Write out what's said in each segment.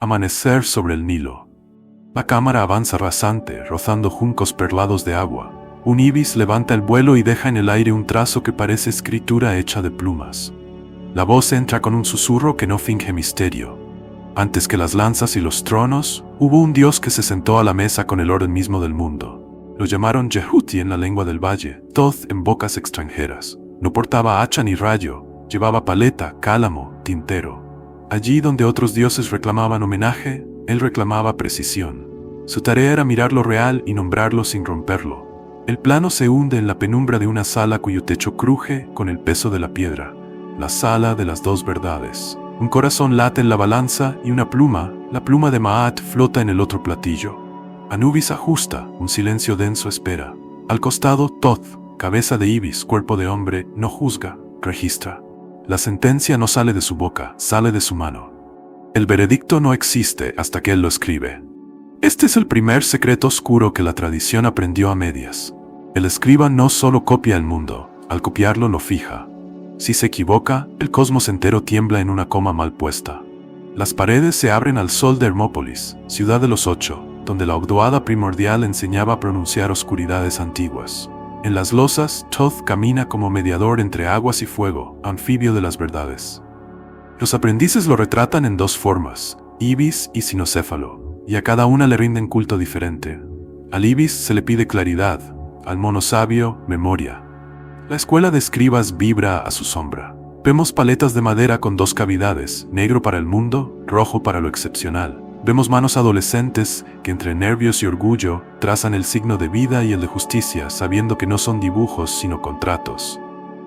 Amanecer sobre el Nilo. La cámara avanza rasante, rozando juncos perlados de agua. Un ibis levanta el vuelo y deja en el aire un trazo que parece escritura hecha de plumas. La voz entra con un susurro que no finge misterio. Antes que las lanzas y los tronos, hubo un dios que se sentó a la mesa con el orden mismo del mundo. Lo llamaron Yehuti en la lengua del valle, Thoth en bocas extranjeras. No portaba hacha ni rayo, llevaba paleta, cálamo, tintero. Allí donde otros dioses reclamaban homenaje, él reclamaba precisión. Su tarea era mirar lo real y nombrarlo sin romperlo. El plano se hunde en la penumbra de una sala cuyo techo cruje con el peso de la piedra. La sala de las dos verdades. Un corazón late en la balanza y una pluma, la pluma de Maat, flota en el otro platillo. Anubis ajusta, un silencio denso espera. Al costado, Thoth, cabeza de ibis, cuerpo de hombre, no juzga, registra. La sentencia no sale de su boca, sale de su mano. El veredicto no existe hasta que él lo escribe. Este es el primer secreto oscuro que la tradición aprendió a medias. El escriba no solo copia el mundo, al copiarlo lo fija. Si se equivoca, el cosmos entero tiembla en una coma mal puesta. Las paredes se abren al sol de Hermópolis, ciudad de los 8, donde la ogdoada primordial enseñaba a pronunciar oscuridades antiguas. En las losas, Thoth camina como mediador entre aguas y fuego, anfibio de las verdades. Los aprendices lo retratan en dos formas, ibis y cinocéfalo, y a cada una le rinden culto diferente. Al ibis se le pide claridad, al mono sabio, memoria. La escuela de escribas vibra a su sombra. Vemos paletas de madera con dos cavidades, negro para el mundo, rojo para lo excepcional. Vemos manos adolescentes que entre nervios y orgullo trazan el signo de vida y el de justicia, sabiendo que no son dibujos sino contratos.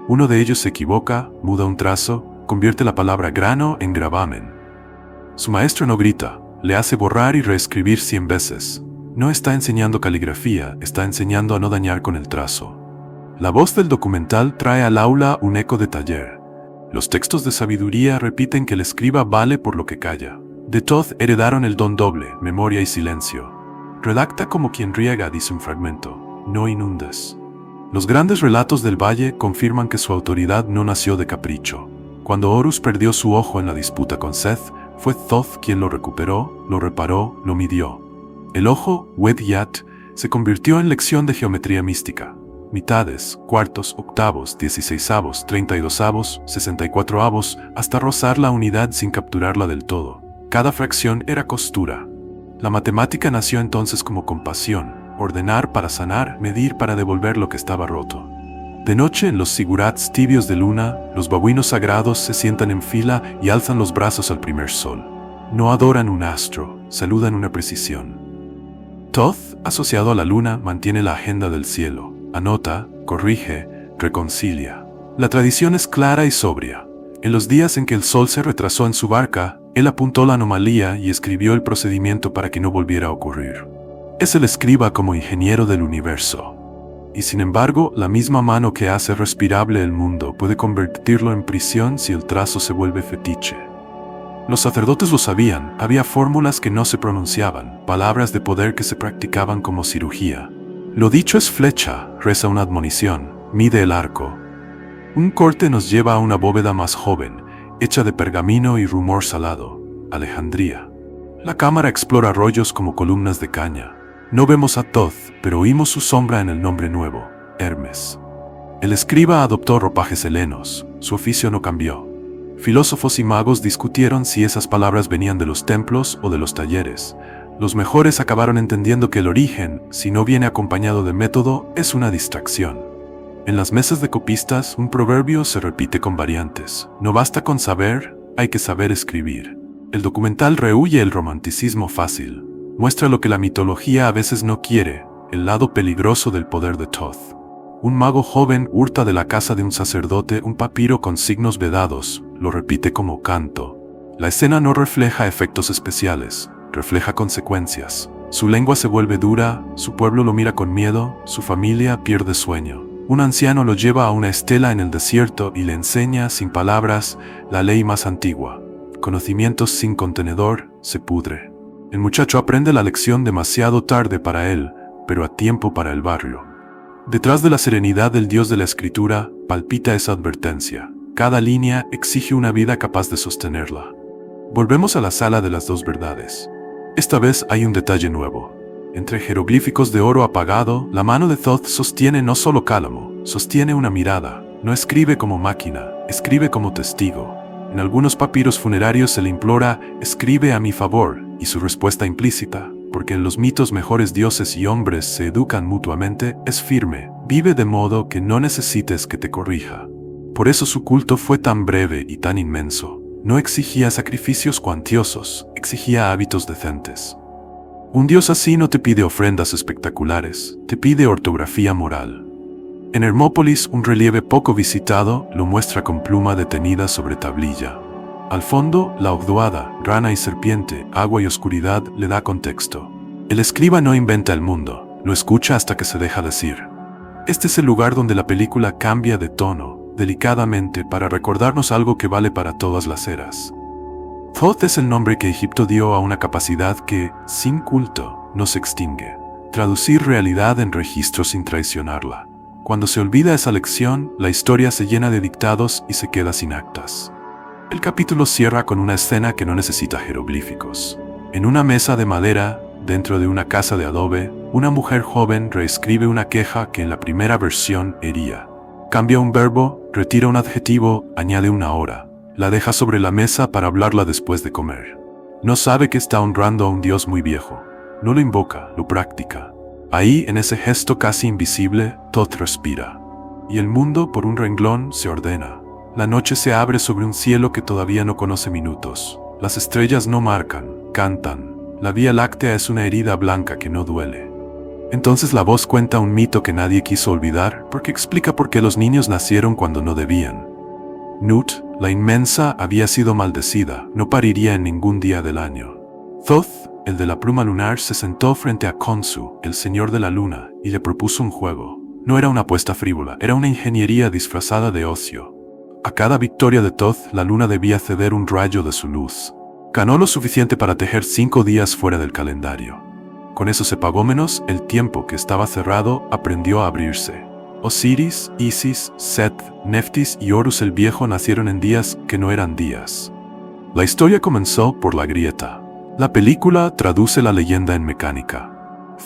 Uno de ellos se equivoca, muda un trazo, convierte la palabra grano en gravamen. Su maestro no grita, le hace borrar y reescribir 100 veces. No está enseñando caligrafía, está enseñando a no dañar con el trazo. La voz del documental trae al aula un eco de taller. Los textos de sabiduría repiten que el escriba vale por lo que calla. De Thoth heredaron el don doble, memoria y silencio. Redacta como quien riega, dice un fragmento, no inundes. Los grandes relatos del valle confirman que su autoridad no nació de capricho. Cuando Horus perdió su ojo en la disputa con Seth, fue Thoth quien lo recuperó, lo reparó, lo midió. El ojo, Wed-Yat, se convirtió en lección de geometría mística. Mitades, cuartos, octavos, 16avos, 32avos, 64avos, hasta rozar la unidad sin capturarla del todo. Cada fracción era costura. La matemática nació entonces como compasión, ordenar para sanar, medir para devolver lo que estaba roto. De noche, en los sigurats tibios de luna, los babuinos sagrados se sientan en fila y alzan los brazos al primer sol. No adoran un astro, saludan una precisión. Thoth, asociado a la luna, mantiene la agenda del cielo. Anota, corrige, reconcilia. La tradición es clara y sobria. En los días en que el sol se retrasó en su barca, él apuntó la anomalía y escribió el procedimiento para que no volviera a ocurrir. Es el escriba como ingeniero del universo. Y sin embargo, la misma mano que hace respirable el mundo puede convertirlo en prisión si el trazo se vuelve fetiche. Los sacerdotes lo sabían, había fórmulas que no se pronunciaban, palabras de poder que se practicaban como cirugía. Lo dicho es flecha, reza una admonición, mide el arco. Un corte nos lleva a una bóveda más joven, hecha de pergamino y rumor salado, Alejandría. La cámara explora arroyos como columnas de caña. No vemos a Thoth, pero oímos su sombra en el nombre nuevo, Hermes. El escriba adoptó ropajes helenos, su oficio no cambió. Filósofos y magos discutieron si esas palabras venían de los templos o de los talleres. Los mejores acabaron entendiendo que el origen, si no viene acompañado de método, es una distracción. En las mesas de copistas, un proverbio se repite con variantes. No basta con saber, hay que saber escribir. El documental rehúye el romanticismo fácil. Muestra lo que la mitología a veces no quiere, el lado peligroso del poder de Thoth. Un mago joven hurta de la casa de un sacerdote un papiro con signos vedados, lo repite como canto. La escena no refleja efectos especiales, refleja consecuencias. Su lengua se vuelve dura, su pueblo lo mira con miedo, su familia pierde sueño. Un anciano lo lleva a una estela en el desierto y le enseña, sin palabras, la ley más antigua. Conocimientos sin contenedor, se pudre. El muchacho aprende la lección demasiado tarde para él, pero a tiempo para el barrio. Detrás de la serenidad del dios de la escritura, palpita esa advertencia. Cada línea exige una vida capaz de sostenerla. Volvemos a la sala de las dos verdades. Esta vez hay un detalle nuevo. Entre jeroglíficos de oro apagado, la mano de Thoth sostiene no solo cálamo, sostiene una mirada. No escribe como máquina, escribe como testigo. En algunos papiros funerarios se le implora, escribe a mi favor, y su respuesta implícita, porque en los mitos mejores dioses y hombres se educan mutuamente, es firme, vive de modo que no necesites que te corrija. Por eso su culto fue tan breve y tan inmenso. No exigía sacrificios cuantiosos, exigía hábitos decentes. Un dios así no te pide ofrendas espectaculares, te pide ortografía moral. En Hermópolis, un relieve poco visitado lo muestra con pluma detenida sobre tablilla. Al fondo, la ogdoada, rana y serpiente, agua y oscuridad le da contexto. El escriba no inventa el mundo, lo escucha hasta que se deja decir. Este es el lugar donde la película cambia de tono, delicadamente, para recordarnos algo que vale para todas las eras. Thoth es el nombre que Egipto dio a una capacidad que, sin culto, no se extingue. Traducir realidad en registro sin traicionarla. Cuando se olvida esa lección, la historia se llena de dictados y se queda sin actas. El capítulo cierra con una escena que no necesita jeroglíficos. En una mesa de madera, dentro de una casa de adobe, una mujer joven reescribe una queja que en la primera versión hería. Cambia un verbo, retira un adjetivo, añade una hora. La deja sobre la mesa para hablarla después de comer. No sabe que está honrando a un dios muy viejo. No lo invoca, lo practica. Ahí, en ese gesto casi invisible, Thoth respira. Y el mundo, por un renglón, se ordena. La noche se abre sobre un cielo que todavía no conoce minutos. Las estrellas no marcan, cantan. La Vía Láctea es una herida blanca que no duele. Entonces la voz cuenta un mito que nadie quiso olvidar, porque explica por qué los niños nacieron cuando no debían. Nut, la inmensa, había sido maldecida, no pariría en ningún día del año. Thoth, el de la pluma lunar, se sentó frente a Khonsu, el señor de la luna, y le propuso un juego. No era una apuesta frívola, era una ingeniería disfrazada de ocio. A cada victoria de Thoth, la luna debía ceder un rayo de su luz. Ganó lo suficiente para tejer 5 días fuera del calendario. Con eso se pagó menos, el tiempo que estaba cerrado aprendió a abrirse. Osiris, Isis, Seth, Neftis y Horus el Viejo nacieron en días que no eran días. La historia comenzó por la grieta. La película traduce la leyenda en mecánica.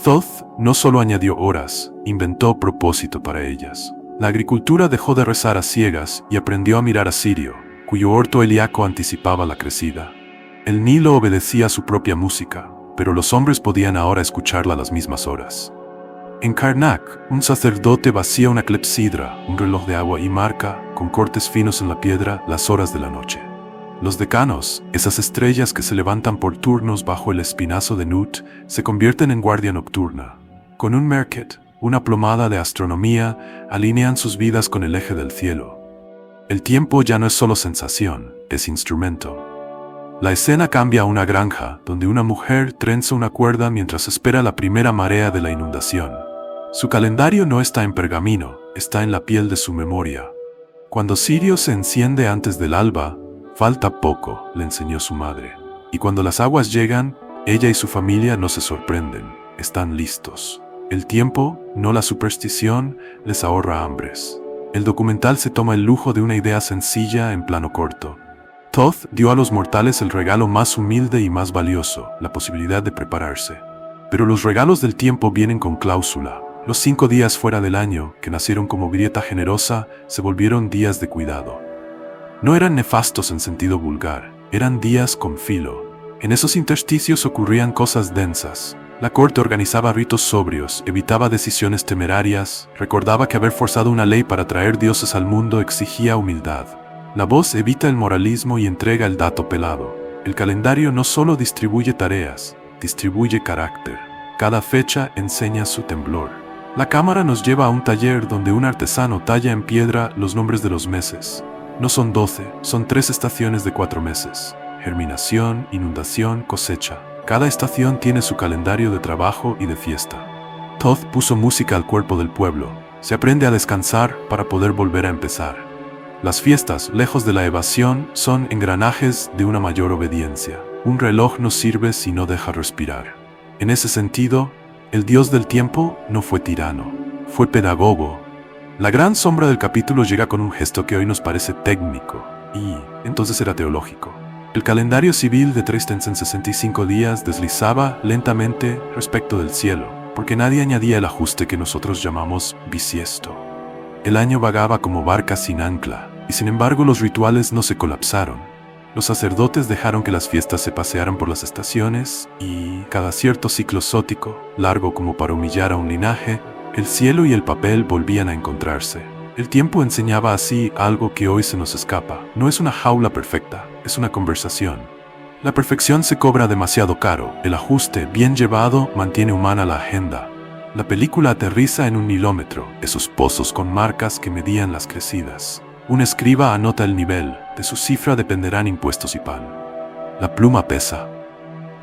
Thoth no solo añadió horas, inventó propósito para ellas. La agricultura dejó de rezar a ciegas y aprendió a mirar a Sirio, cuyo orto helíaco anticipaba la crecida. El Nilo obedecía a su propia música, pero los hombres podían ahora escucharla a las mismas horas. En Karnak, un sacerdote vacía una clepsidra, un reloj de agua, y marca, con cortes finos en la piedra, las horas de la noche. Los decanos, esas estrellas que se levantan por turnos bajo el espinazo de Nut, se convierten en guardia nocturna. Con un Merkhet, una plomada de astronomía, alinean sus vidas con el eje del cielo. El tiempo ya no es solo sensación, es instrumento. La escena cambia a una granja, donde una mujer trenza una cuerda mientras espera la primera marea de la inundación. Su calendario no está en pergamino, está en la piel de su memoria. Cuando Sirio se enciende antes del alba, falta poco, le enseñó su madre. Y cuando las aguas llegan, ella y su familia no se sorprenden, están listos. El tiempo, no la superstición, les ahorra hambres. El documental se toma el lujo de una idea sencilla en plano corto. Thoth dio a los mortales el regalo más humilde y más valioso, la posibilidad de prepararse. Pero los regalos del tiempo vienen con cláusula. Los 5 días fuera del año, que nacieron como grieta generosa, se volvieron días de cuidado. No eran nefastos en sentido vulgar, eran días con filo. En esos intersticios ocurrían cosas densas. La corte organizaba ritos sobrios, evitaba decisiones temerarias, recordaba que haber forzado una ley para traer dioses al mundo exigía humildad. La voz evita el moralismo y entrega el dato pelado. El calendario no solo distribuye tareas, distribuye carácter. Cada fecha enseña su temblor. La cámara nos lleva a un taller donde un artesano talla en piedra los nombres de los meses. No son 12, son 3 estaciones de 4 meses. Germinación, inundación, cosecha. Cada estación tiene su calendario de trabajo y de fiesta. Thoth puso música al cuerpo del pueblo. Se aprende a descansar para poder volver a empezar. Las fiestas, lejos de la evasión, son engranajes de una mayor obediencia. Un reloj no sirve si no deja respirar. En ese sentido, el dios del tiempo no fue tirano, fue pedagogo. La gran sombra del capítulo llega con un gesto que hoy nos parece técnico, y entonces era teológico. El calendario civil de 365 días deslizaba lentamente respecto del cielo, porque nadie añadía el ajuste que nosotros llamamos bisiesto. El año vagaba como barca sin ancla, y sin embargo los rituales no se colapsaron. Los sacerdotes dejaron que las fiestas se pasearan por las estaciones y, cada cierto ciclo zótico, largo como para humillar a un linaje, el cielo y el papel volvían a encontrarse. El tiempo enseñaba así algo que hoy se nos escapa. No es una jaula perfecta, es una conversación. La perfección se cobra demasiado caro. El ajuste, bien llevado, mantiene humana la agenda. La película aterriza en un milímetro, esos pozos con marcas que medían las crecidas. Un escriba anota el nivel, de su cifra dependerán impuestos y pan. La pluma pesa.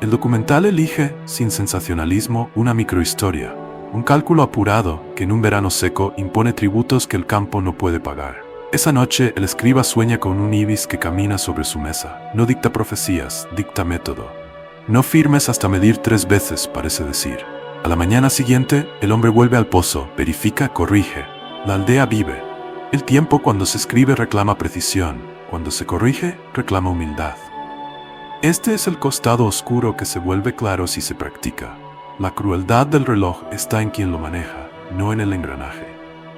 El documental elige, sin sensacionalismo, una microhistoria. Un cálculo apurado que en un verano seco impone tributos que el campo no puede pagar. Esa noche el escriba sueña con un ibis que camina sobre su mesa. No dicta profecías, dicta método. No firmes hasta medir 3 veces, parece decir. A la mañana siguiente, el hombre vuelve al pozo, verifica, corrige. La aldea vive. El tiempo cuando se escribe reclama precisión, cuando se corrige reclama humildad. Este es el costado oscuro que se vuelve claro si se practica. La crueldad del reloj está en quien lo maneja, no en el engranaje.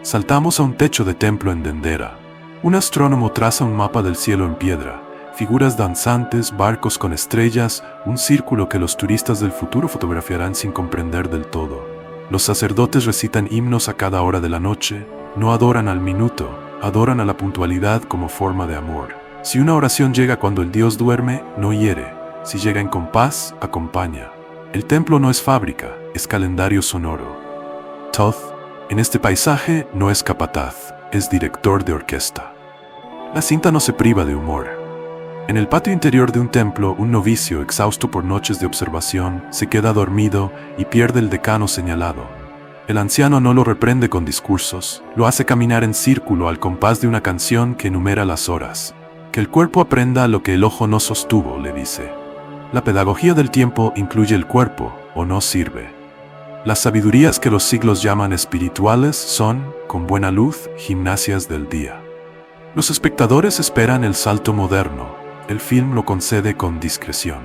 Saltamos a un techo de templo en Dendera. Un astrónomo traza un mapa del cielo en piedra, figuras danzantes, barcos con estrellas, un círculo que los turistas del futuro fotografiarán sin comprender del todo. Los sacerdotes recitan himnos a cada hora de la noche, no adoran al minuto, adoran a la puntualidad como forma de amor. Si una oración llega cuando el Dios duerme, no hiere. Si llega en compás, acompaña. El templo no es fábrica, es calendario sonoro. Thoth, en este paisaje, no es capataz, es director de orquesta. La cinta no se priva de humor. En el patio interior de un templo, un novicio, exhausto por noches de observación, se queda dormido y pierde el decano señalado. El anciano no lo reprende con discursos, lo hace caminar en círculo al compás de una canción que enumera las horas. Que el cuerpo aprenda lo que el ojo no sostuvo, le dice. La pedagogía del tiempo incluye el cuerpo, o no sirve. Las sabidurías que los siglos llaman espirituales son, con buena luz, gimnasias del día. Los espectadores esperan el salto moderno, el film lo concede con discreción.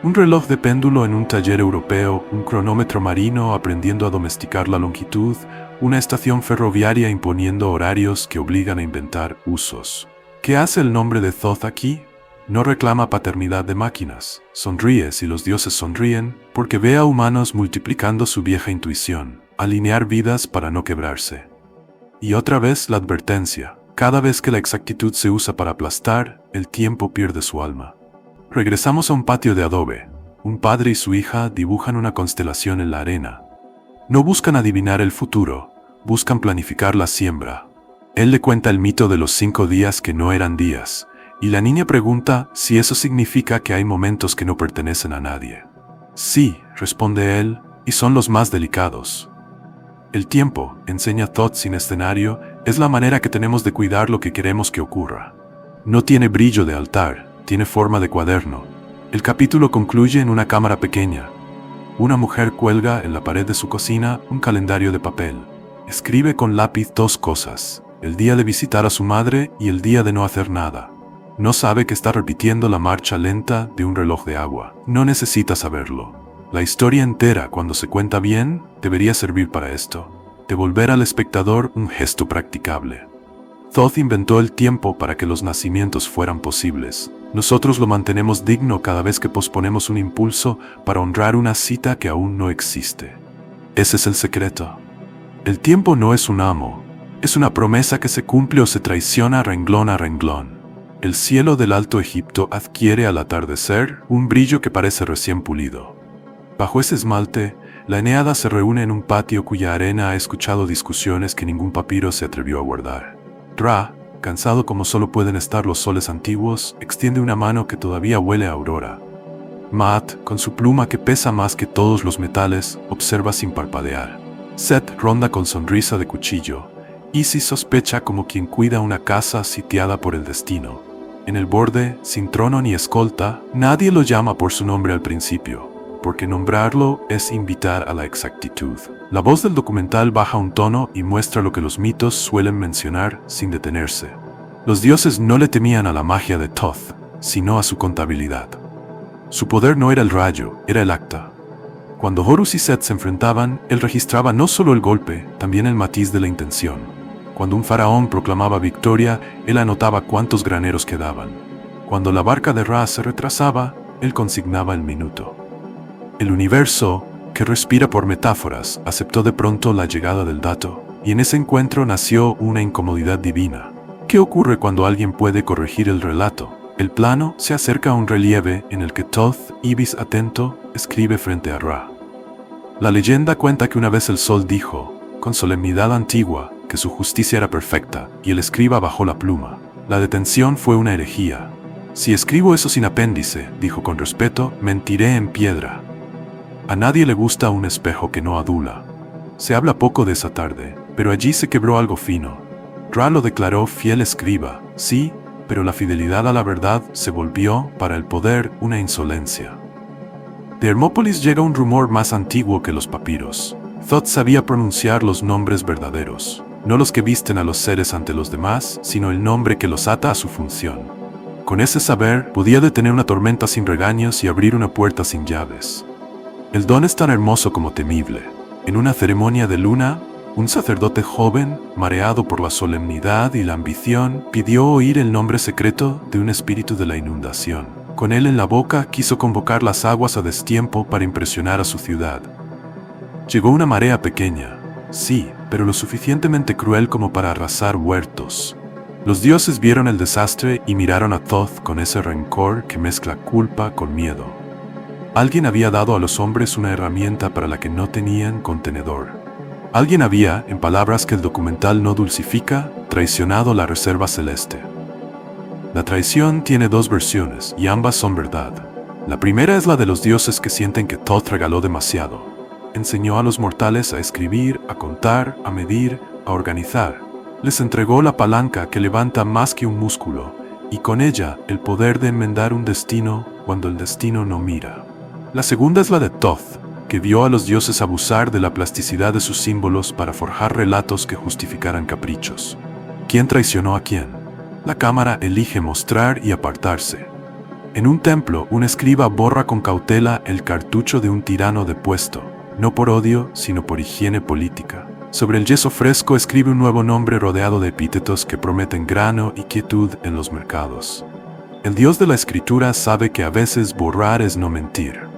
Un reloj de péndulo en un taller europeo, un cronómetro marino aprendiendo a domesticar la longitud, una estación ferroviaria imponiendo horarios que obligan a inventar usos. ¿Qué hace el nombre de Thoth aquí? No reclama paternidad de máquinas, sonríe si los dioses sonríen, porque ve a humanos multiplicando su vieja intuición, alinear vidas para no quebrarse. Y otra vez la advertencia, cada vez que la exactitud se usa para aplastar, el tiempo pierde su alma. Regresamos a un patio de adobe. Un padre y su hija dibujan una constelación en la arena. No buscan adivinar el futuro, buscan planificar la siembra. Él le cuenta el mito de los 5 días que no eran días, y la niña pregunta si eso significa que hay momentos que no pertenecen a nadie. Sí, responde él, y son los más delicados. El tiempo, enseña Thoth sin escenario, es la manera que tenemos de cuidar lo que queremos que ocurra. No tiene brillo de altar, tiene forma de cuaderno. El capítulo concluye en una cámara pequeña. Una mujer cuelga en la pared de su cocina un calendario de papel. Escribe con lápiz 2 cosas, el día de visitar a su madre y el día de no hacer nada. No sabe que está repitiendo la marcha lenta de un reloj de agua. No necesita saberlo. La historia entera, cuando se cuenta bien, debería servir para esto. Devolver al espectador un gesto practicable. Thoth inventó el tiempo para que los nacimientos fueran posibles. Nosotros lo mantenemos digno cada vez que posponemos un impulso para honrar una cita que aún no existe. Ese es el secreto. El tiempo no es un amo. Es una promesa que se cumple o se traiciona renglón a renglón. El cielo del Alto Egipto adquiere al atardecer un brillo que parece recién pulido. Bajo ese esmalte, la Eneada se reúne en un patio cuya arena ha escuchado discusiones que ningún papiro se atrevió a guardar. Ra, cansado como solo pueden estar los soles antiguos, extiende una mano que todavía huele a aurora. Maat, con su pluma que pesa más que todos los metales, observa sin parpadear. Set ronda con sonrisa de cuchillo. Isis sospecha como quien cuida una casa sitiada por el destino. En el borde, sin trono ni escolta, nadie lo llama por su nombre al principio, porque nombrarlo es invitar a la exactitud. La voz del documental baja un tono y muestra lo que los mitos suelen mencionar sin detenerse. Los dioses no le temían a la magia de Thoth. sino a su contabilidad. Su poder no era el rayo, era el acta. Cuando Horus y Set se enfrentaban, él registraba no solo el golpe, también el matiz de la intención. Cuando un faraón proclamaba victoria, él anotaba cuántos graneros quedaban. Cuando la barca de Ra se retrasaba, él consignaba el minuto. El universo, que respira por metáforas, aceptó de pronto la llegada del dato, y en ese encuentro nació una incomodidad divina. ¿Qué ocurre cuando alguien puede corregir el relato? El plano se acerca a un relieve en el que Thoth, Ibis atento, escribe frente a Ra. La leyenda cuenta que una vez el sol dijo, con solemnidad antigua, que su justicia era perfecta, y el escriba bajó la pluma. La detención fue una herejía. Si escribo eso sin apéndice, dijo con respeto, mentiré en piedra. A nadie le gusta un espejo que no adula. Se habla poco de esa tarde, pero allí se quebró algo fino. Ra lo declaró fiel escriba, sí, pero la fidelidad a la verdad se volvió, para el poder, una insolencia. De Hermópolis llega un rumor más antiguo que los papiros. Thoth sabía pronunciar los nombres verdaderos, no los que visten a los seres ante los demás, sino el nombre que los ata a su función. Con ese saber, podía detener una tormenta sin regaños y abrir una puerta sin llaves. El don es tan hermoso como temible. En una ceremonia de luna, un sacerdote joven, mareado por la solemnidad y la ambición, pidió oír el nombre secreto de un espíritu de la inundación. Con él en la boca, quiso convocar las aguas a destiempo para impresionar a su ciudad. Llegó una marea pequeña, sí, pero lo suficientemente cruel como para arrasar huertos. Los dioses vieron el desastre y miraron a Thoth con ese rencor que mezcla culpa con miedo. Alguien había dado a los hombres una herramienta para la que no tenían contenedor. Alguien había, en palabras que el documental no dulcifica, traicionado la reserva celeste. La traición tiene dos versiones, y ambas son verdad. La primera es la de los dioses que sienten que Thoth regaló demasiado. Enseñó a los mortales a escribir, a contar, a medir, a organizar. Les entregó la palanca que levanta más que un músculo, y con ella el poder de enmendar un destino cuando el destino no mira. La segunda es la de Thoth, que vio a los dioses abusar de la plasticidad de sus símbolos para forjar relatos que justificaran caprichos. ¿Quién traicionó a quién? La cámara elige mostrar y apartarse. En un templo, un escriba borra con cautela el cartucho de un tirano depuesto, no por odio, sino por higiene política. Sobre el yeso fresco escribe un nuevo nombre rodeado de epítetos que prometen grano y quietud en los mercados. El dios de la escritura sabe que a veces borrar es no mentir.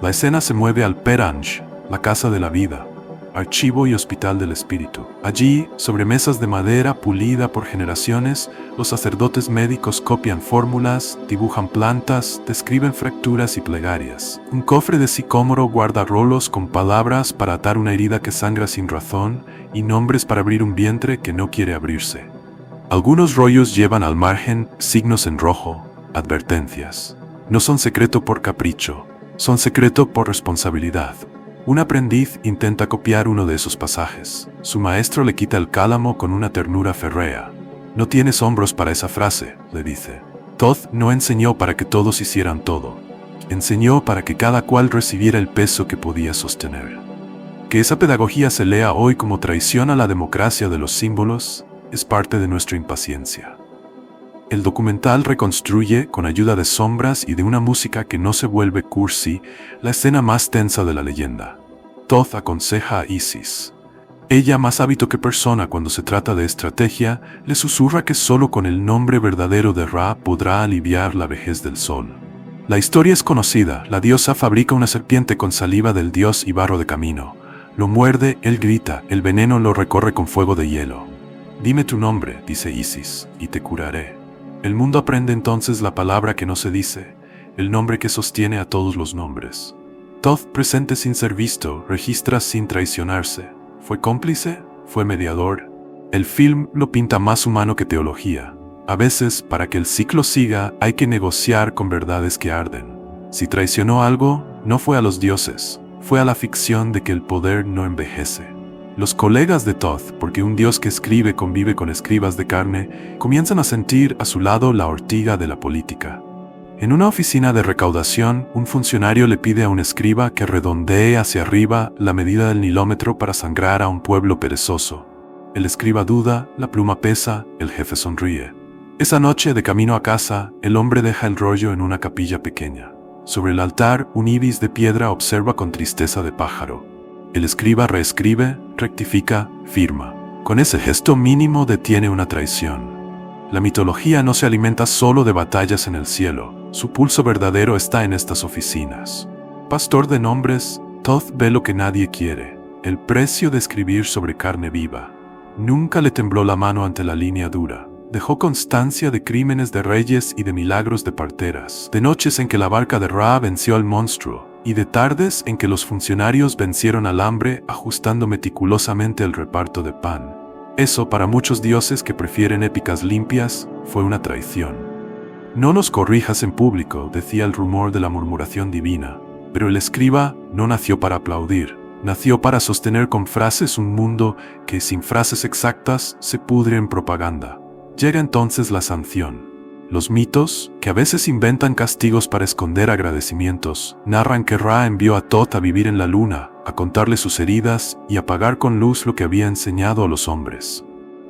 La escena se mueve al Peranj, la casa de la vida, archivo y hospital del espíritu. Allí, sobre mesas de madera pulida por generaciones, los sacerdotes médicos copian fórmulas, dibujan plantas, describen fracturas y plegarias. Un cofre de sicómoro guarda rolos con palabras para atar una herida que sangra sin razón y nombres para abrir un vientre que no quiere abrirse. Algunos rollos llevan al margen signos en rojo, advertencias. No son secreto por capricho. Son secreto por responsabilidad. Un aprendiz intenta copiar uno de esos pasajes. Su maestro le quita el cálamo con una ternura férrea. No tienes hombros para esa frase, le dice. Thoth no enseñó para que todos hicieran todo. Enseñó para que cada cual recibiera el peso que podía sostener. Que esa pedagogía se lea hoy como traición a la democracia de los símbolos es parte de nuestra impaciencia. El documental reconstruye, con ayuda de sombras y de una música que no se vuelve cursi, la escena más tensa de la leyenda. Thoth aconseja a Isis. Ella, más hábito que persona cuando se trata de estrategia, le susurra que solo con el nombre verdadero de Ra podrá aliviar la vejez del sol. La historia es conocida. La diosa fabrica una serpiente con saliva del dios y barro de camino. Lo muerde, él grita, el veneno lo recorre con fuego de hielo. Dime tu nombre, dice Isis, y te curaré. El mundo aprende entonces la palabra que no se dice, el nombre que sostiene a todos los nombres. Thoth, presente sin ser visto, registra sin traicionarse. ¿Fue cómplice? ¿Fue mediador? El film lo pinta más humano que teología. A veces, para que el ciclo siga, hay que negociar con verdades que arden. Si traicionó algo, no fue a los dioses, fue a la ficción de que el poder no envejece. Los colegas de Thoth, porque un dios que escribe convive con escribas de carne, comienzan a sentir a su lado la ortiga de la política. En una oficina de recaudación, un funcionario le pide a un escriba que redondee hacia arriba la medida del nilómetro para sangrar a un pueblo perezoso. El escriba duda, la pluma pesa, el jefe sonríe. Esa noche, de camino a casa, el hombre deja el rollo en una capilla pequeña. Sobre el altar, un ibis de piedra observa con tristeza de pájaro. El escriba reescribe, rectifica, firma. Con ese gesto mínimo detiene una traición. La mitología no se alimenta solo de batallas en el cielo. Su pulso verdadero está en estas oficinas. Pastor de nombres, Thoth ve lo que nadie quiere. El precio de escribir sobre carne viva. Nunca le tembló la mano ante la línea dura. Dejó constancia de crímenes de reyes y de milagros de parteras, de noches en que la barca de Ra venció al monstruo, y de tardes en que los funcionarios vencieron al hambre ajustando meticulosamente el reparto de pan. Eso, para muchos dioses que prefieren épicas limpias, fue una traición. No nos corrijas en público, decía el rumor de la murmuración divina, pero el escriba no nació para aplaudir, nació para sostener con frases un mundo que, sin frases exactas, se pudre en propaganda. Llega entonces la sanción. Los mitos, que a veces inventan castigos para esconder agradecimientos, narran que Ra envió a Thoth a vivir en la luna, a contarle sus heridas y a pagar con luz lo que había enseñado a los hombres.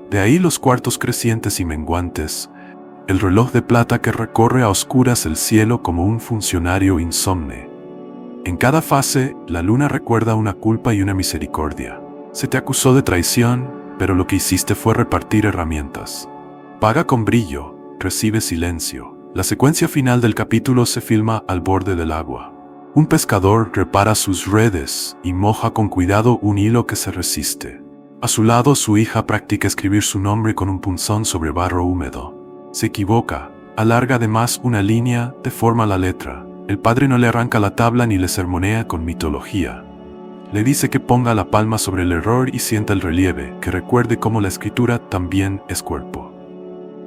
De ahí los cuartos crecientes y menguantes, el reloj de plata que recorre a oscuras el cielo como un funcionario insomne. En cada fase, la luna recuerda una culpa y una misericordia. Se te acusó de traición, pero lo que hiciste fue repartir herramientas. Paga con brillo, recibe silencio. La secuencia final del capítulo se filma al borde del agua. Un pescador repara sus redes y moja con cuidado un hilo que se resiste. A su lado, su hija practica escribir su nombre con un punzón sobre barro húmedo. Se equivoca, alarga además una línea, deforma la letra. El padre no le arranca la tabla ni le sermonea con mitología. Le dice que ponga la palma sobre el error y sienta el relieve, que recuerde cómo la escritura también es cuerpo.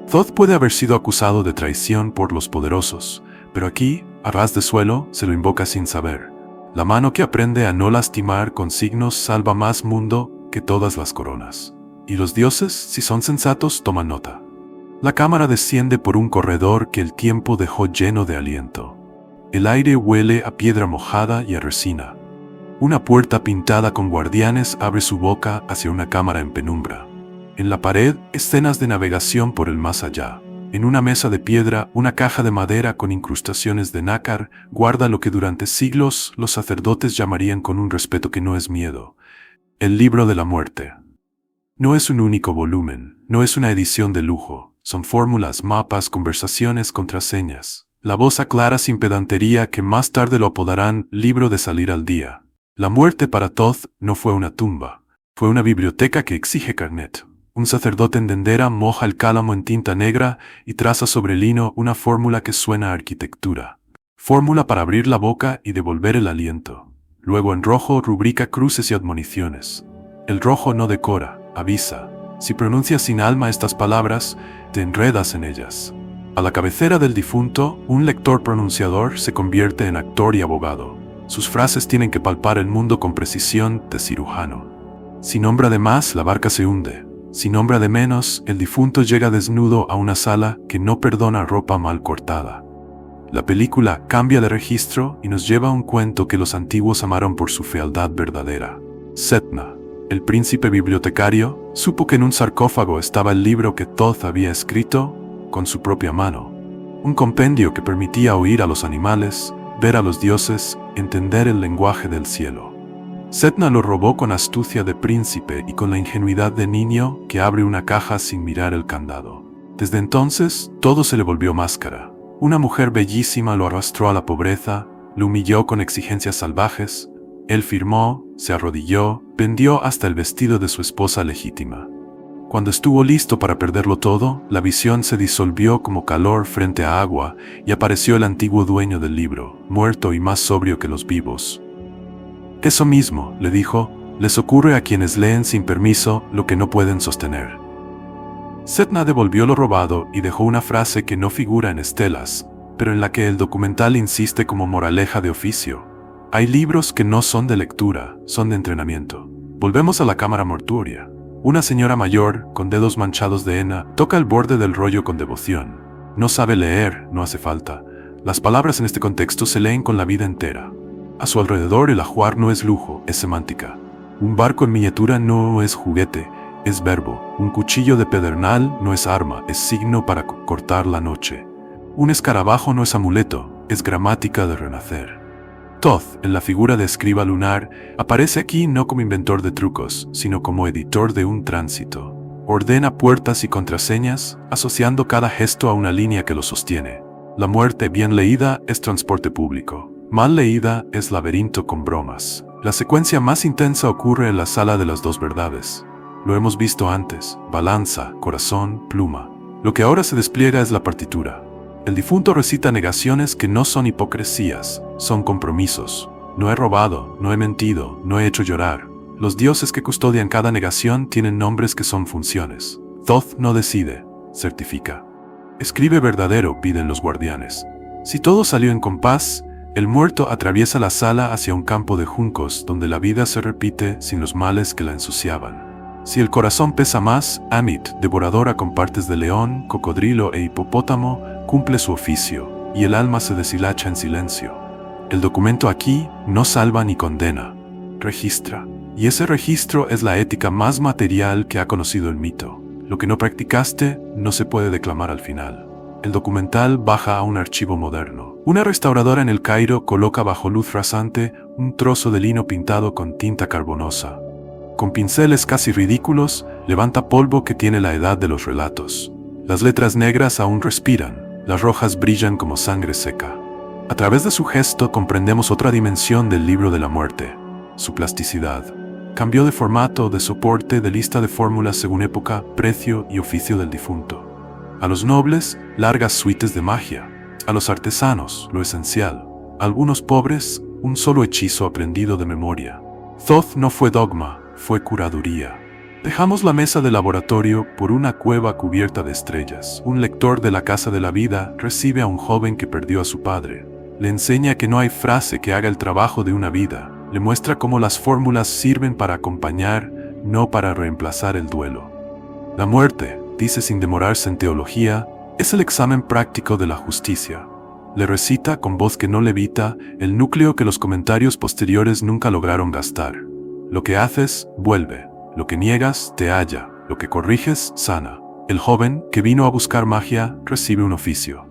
Thoth puede haber sido acusado de traición por los poderosos, pero aquí, a ras de suelo, se lo invoca sin saber. La mano que aprende a no lastimar con signos salva más mundo que todas las coronas. Y los dioses, si son sensatos, toman nota. La cámara desciende por un corredor que el tiempo dejó lleno de aliento. El aire huele a piedra mojada y a resina. Una puerta pintada con guardianes abre su boca hacia una cámara en penumbra. En la pared, escenas de navegación por el más allá. En una mesa de piedra, una caja de madera con incrustaciones de nácar guarda lo que durante siglos los sacerdotes llamarían con un respeto que no es miedo: el libro de la muerte. No es un único volumen, no es una edición de lujo, son fórmulas, mapas, conversaciones, contraseñas. La voz aclara sin pedantería que más tarde lo apodarán libro de salir al día. La muerte para Thoth no fue una tumba, fue una biblioteca que exige carnet. Un sacerdote en Dendera moja el cálamo en tinta negra y traza sobre lino una fórmula que suena a arquitectura. Fórmula para abrir la boca y devolver el aliento. Luego en rojo rubrica cruces y admoniciones. El rojo no decora, avisa. Si pronuncias sin alma estas palabras, te enredas en ellas. A la cabecera del difunto, un lector pronunciador se convierte en actor y abogado. Sus frases tienen que palpar el mundo con precisión de cirujano. Si nombra de más, la barca se hunde. Si nombra de menos, el difunto llega desnudo a una sala que no perdona ropa mal cortada. La película cambia de registro y nos lleva a un cuento que los antiguos amaron por su fealdad verdadera. Setna, el príncipe bibliotecario, supo que en un sarcófago estaba el libro que Thoth había escrito con su propia mano. Un compendio que permitía oír a los animales, ver a los dioses, entender el lenguaje del cielo. Setna lo robó con astucia de príncipe y con la ingenuidad de niño que abre una caja sin mirar el candado. Desde entonces, todo se le volvió máscara. Una mujer bellísima lo arrastró a la pobreza, lo humilló con exigencias salvajes. Él firmó, se arrodilló, vendió hasta el vestido de su esposa legítima. Cuando estuvo listo para perderlo todo, la visión se disolvió como calor frente a agua y apareció el antiguo dueño del libro, muerto y más sobrio que los vivos. Eso mismo, le dijo, les ocurre a quienes leen sin permiso lo que no pueden sostener. Setna devolvió lo robado y dejó una frase que no figura en estelas, pero en la que el documental insiste como moraleja de oficio. Hay libros que no son de lectura, son de entrenamiento. Volvemos a la cámara mortuoria. Una señora mayor, con dedos manchados de henna, toca el borde del rollo con devoción. No sabe leer, no hace falta. Las palabras en este contexto se leen con la vida entera. A su alrededor el ajuar no es lujo, es semántica. Un barco en miniatura no es juguete, es verbo. Un cuchillo de pedernal no es arma, es signo para cortar la noche. Un escarabajo no es amuleto, es gramática de renacer. Thoth, en la figura de escriba lunar, aparece aquí no como inventor de trucos, sino como editor de un tránsito. Ordena puertas y contraseñas, asociando cada gesto a una línea que lo sostiene. La muerte bien leída es transporte público. Mal leída es laberinto con bromas. La secuencia más intensa ocurre en la sala de las dos verdades. Lo hemos visto antes: balanza, corazón, pluma. Lo que ahora se despliega es la partitura. El difunto recita negaciones que no son hipocresías, son compromisos. No he robado, no he mentido, no he hecho llorar. Los dioses que custodian cada negación tienen nombres que son funciones. Thoth no decide, certifica. Escribe verdadero, piden los guardianes. Si todo salió en compás, el muerto atraviesa la sala hacia un campo de juncos donde la vida se repite sin los males que la ensuciaban. Si el corazón pesa más, Amit, devoradora con partes de león, cocodrilo e hipopótamo, cumple su oficio, y el alma se deshilacha en silencio. El documento aquí no salva ni condena, registra. Y ese registro es la ética más material que ha conocido el mito. Lo que no practicaste no se puede declamar al final. El documental baja a un archivo moderno. Una restauradora en El Cairo coloca bajo luz rasante un trozo de lino pintado con tinta carbonosa. Con pinceles casi ridículos, levanta polvo que tiene la edad de los relatos. Las letras negras aún respiran, las rojas brillan como sangre seca. A través de su gesto comprendemos otra dimensión del libro de la muerte, su plasticidad. Cambió de formato, de soporte, de lista de fórmulas según época, precio y oficio del difunto. A los nobles, largas suites de magia. A los artesanos, lo esencial. A algunos pobres, un solo hechizo aprendido de memoria. Thoth no fue dogma, fue curaduría. Dejamos la mesa de laboratorio por una cueva cubierta de estrellas. Un lector de la Casa de la Vida recibe a un joven que perdió a su padre. Le enseña que no hay frase que haga el trabajo de una vida. Le muestra cómo las fórmulas sirven para acompañar, no para reemplazar el duelo. La muerte, dice sin demorarse en teología, es el examen práctico de la justicia. Le recita, con voz que no levita, el núcleo que los comentarios posteriores nunca lograron gastar. Lo que haces, vuelve. Lo que niegas, te halla. Lo que corriges, sana. El joven, que vino a buscar magia, recibe un oficio.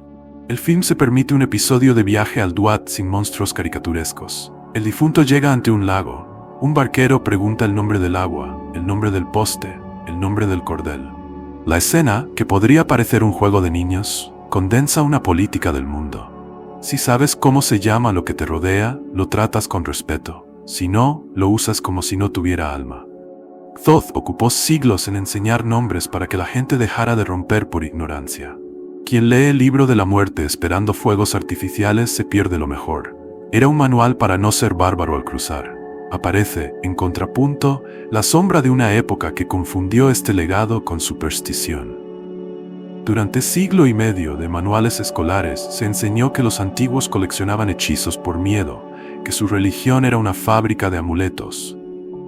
El film se permite un episodio de viaje al Duat sin monstruos caricaturescos. El difunto llega ante un lago. Un barquero pregunta el nombre del agua, el nombre del poste, el nombre del cordel. La escena, que podría parecer un juego de niños, condensa una política del mundo. Si sabes cómo se llama lo que te rodea, lo tratas con respeto. Si no, lo usas como si no tuviera alma. Thoth ocupó siglos en enseñar nombres para que la gente dejara de romper por ignorancia. Quien lee el libro de la muerte esperando fuegos artificiales se pierde lo mejor. Era un manual para no ser bárbaro al cruzar. Aparece, en contrapunto, la sombra de una época que confundió este legado con superstición. Durante siglo y medio de manuales escolares se enseñó que los antiguos coleccionaban hechizos por miedo, que su religión era una fábrica de amuletos.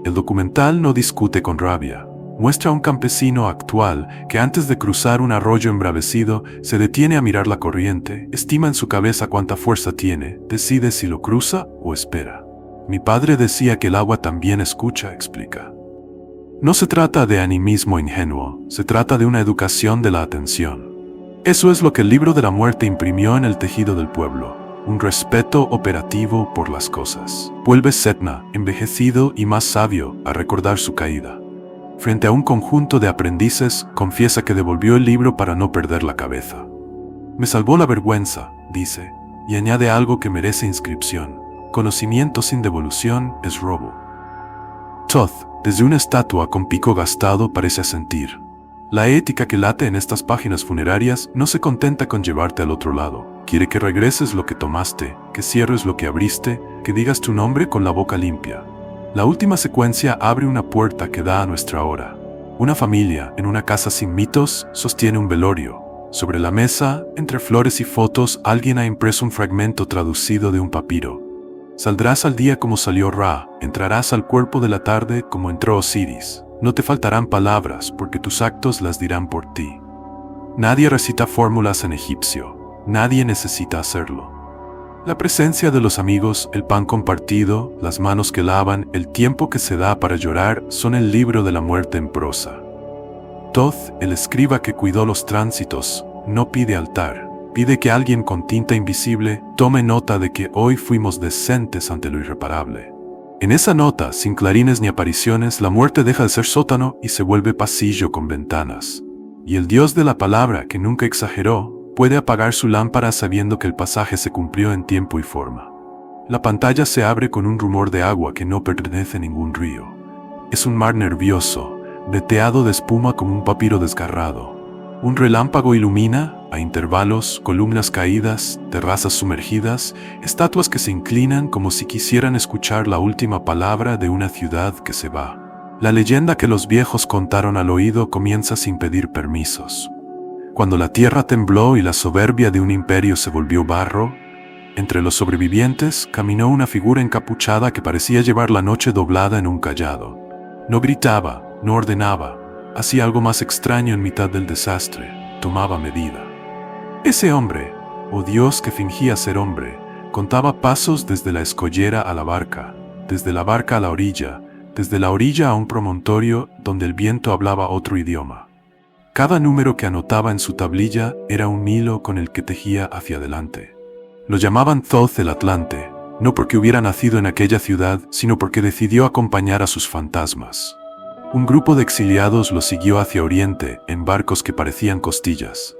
El documental no discute con rabia. Muestra a un campesino actual que antes de cruzar un arroyo embravecido se detiene a mirar la corriente, estima en su cabeza cuánta fuerza tiene, decide si lo cruza o espera. Mi padre decía que el agua también escucha, explica. No se trata de animismo ingenuo, se trata de una educación de la atención. Eso es lo que el libro de la muerte imprimió en el tejido del pueblo. Un respeto operativo por las cosas. Vuelve Setna, envejecido y más sabio, a recordar su caída. Frente a un conjunto de aprendices, confiesa que devolvió el libro para no perder la cabeza. Me salvó la vergüenza, dice, y añade algo que merece inscripción. Conocimiento sin devolución es robo. Thoth, desde una estatua con pico gastado, parece asentir. La ética que late en estas páginas funerarias no se contenta con llevarte al otro lado. Quiere que regreses lo que tomaste, que cierres lo que abriste, que digas tu nombre con la boca limpia. La última secuencia abre una puerta que da a nuestra hora. Una familia, en una casa sin mitos, sostiene un velorio. Sobre la mesa, entre flores y fotos, alguien ha impreso un fragmento traducido de un papiro. Saldrás al día como salió Ra, entrarás al cuerpo de la tarde como entró Osiris. No te faltarán palabras, porque tus actos las dirán por ti. Nadie recita fórmulas en egipcio. Nadie necesita hacerlo. La presencia de los amigos, el pan compartido, las manos que lavan, el tiempo que se da para llorar, son el libro de la muerte en prosa. Thoth, el escriba que cuidó los tránsitos, no pide altar. Pide que alguien con tinta invisible tome nota de que hoy fuimos decentes ante lo irreparable. En esa nota, sin clarines ni apariciones, la muerte deja de ser sótano y se vuelve pasillo con ventanas. Y el Dios de la palabra, que nunca exageró, puede apagar su lámpara sabiendo que el pasaje se cumplió en tiempo y forma. La pantalla se abre con un rumor de agua que no pertenece a ningún río. Es un mar nervioso, veteado de espuma como un papiro desgarrado. Un relámpago ilumina, a intervalos, columnas caídas, terrazas sumergidas, estatuas que se inclinan como si quisieran escuchar la última palabra de una ciudad que se va. La leyenda que los viejos contaron al oído comienza sin pedir permisos. Cuando la tierra tembló y la soberbia de un imperio se volvió barro, entre los sobrevivientes caminó una figura encapuchada que parecía llevar la noche doblada en un cayado. No gritaba, no ordenaba, hacía algo más extraño en mitad del desastre, tomaba medida. Ese hombre, o Dios que fingía ser hombre, contaba pasos desde la escollera a la barca, desde la barca a la orilla, desde la orilla a un promontorio donde el viento hablaba otro idioma. Cada número que anotaba en su tablilla era un hilo con el que tejía hacia adelante. Lo llamaban Thoth el Atlante, no porque hubiera nacido en aquella ciudad, sino porque decidió acompañar a sus fantasmas. Un grupo de exiliados lo siguió hacia Oriente en barcos que parecían costillas.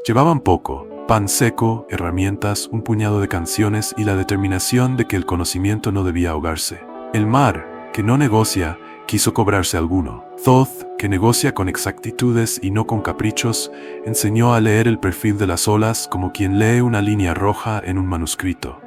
Llevaban poco, pan seco, herramientas, un puñado de canciones y la determinación de que el conocimiento no debía ahogarse. El mar, que no negocia, quiso cobrarse alguno. Thoth, que negocia con exactitudes y no con caprichos, enseñó a leer el perfil de las olas como quien lee una línea roja en un manuscrito.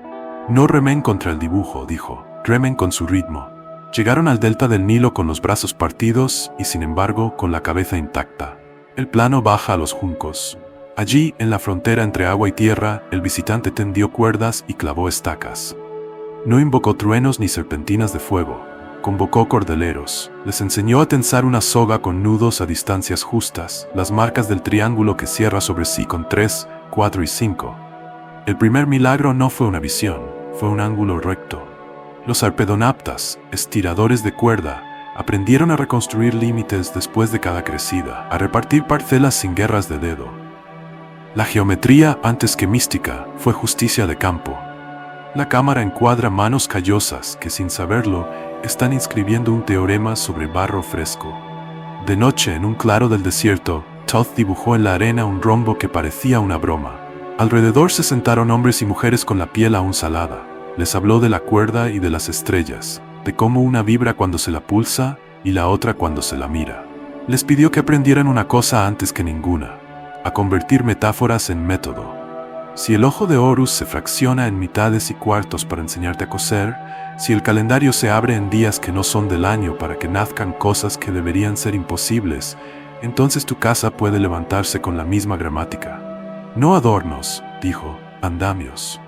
No remen contra el dibujo, dijo, remen con su ritmo. Llegaron al delta del Nilo con los brazos partidos y, sin embargo, con la cabeza intacta. El plano baja a los juncos. Allí, en la frontera entre agua y tierra, el visitante tendió cuerdas y clavó estacas. No invocó truenos ni serpentinas de fuego. Convocó cordeleros. Les enseñó a tensar una soga con nudos a distancias justas, las marcas del triángulo que cierra sobre sí con 3, 4 y 5. El primer milagro no fue una visión, fue un ángulo recto. Los arpedonaptas, estiradores de cuerda, aprendieron a reconstruir límites después de cada crecida, a repartir parcelas sin guerras de dedo. La geometría, antes que mística, fue justicia de campo. La cámara encuadra manos callosas que, sin saberlo, están inscribiendo un teorema sobre barro fresco. De noche, en un claro del desierto, Thoth dibujó en la arena un rombo que parecía una broma. Alrededor se sentaron hombres y mujeres con la piel aún salada. Les habló de la cuerda y de las estrellas, de cómo una vibra cuando se la pulsa y la otra cuando se la mira. Les pidió que aprendieran una cosa antes que ninguna, a convertir metáforas en método. Si el ojo de Horus se fracciona en mitades y cuartos para enseñarte a coser, si el calendario se abre en días que no son del año para que nazcan cosas que deberían ser imposibles, entonces tu casa puede levantarse con la misma gramática. No adornos, dijo, andamios.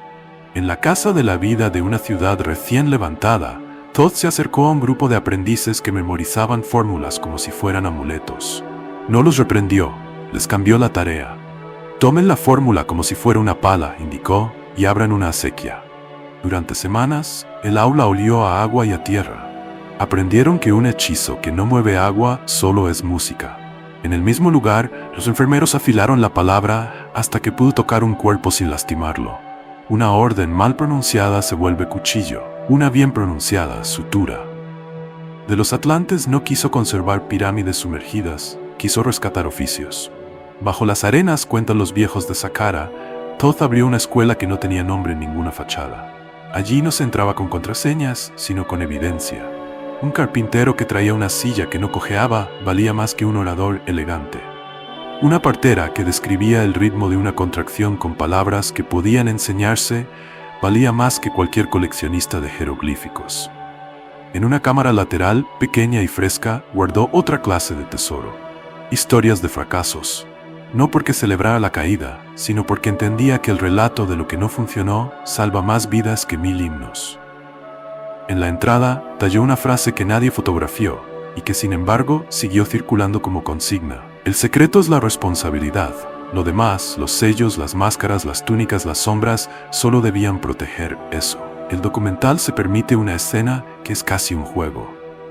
En la casa de la vida de una ciudad recién levantada, Thoth se acercó a un grupo de aprendices que memorizaban fórmulas como si fueran amuletos. No los reprendió, les cambió la tarea. Tomen la fórmula como si fuera una pala, indicó, y abran una acequia. Durante semanas, el aula olió a agua y a tierra. Aprendieron que un hechizo que no mueve agua solo es música. En el mismo lugar, los enfermeros afilaron la palabra hasta que pudo tocar un cuerpo sin lastimarlo. Una orden mal pronunciada se vuelve cuchillo, una bien pronunciada, sutura. De los atlantes no quiso conservar pirámides sumergidas, quiso rescatar oficios. Bajo las arenas, cuentan los viejos de Saqqara, Thoth abrió una escuela que no tenía nombre en ninguna fachada. Allí no se entraba con contraseñas, sino con evidencia. Un carpintero que traía una silla que no cojeaba valía más que un orador elegante. Una partera que describía el ritmo de una contracción con palabras que podían enseñarse valía más que cualquier coleccionista de jeroglíficos. En una cámara lateral, pequeña y fresca, guardó otra clase de tesoro: historias de fracasos. No porque celebrara la caída, sino porque entendía que el relato de lo que no funcionó salva más vidas que 1000 himnos. En la entrada, talló una frase que nadie fotografió y que sin embargo siguió circulando como consigna: el secreto es la responsabilidad. Lo demás, los sellos, las máscaras, las túnicas, las sombras, solo debían proteger eso. El documental se permite una escena que es casi un juego.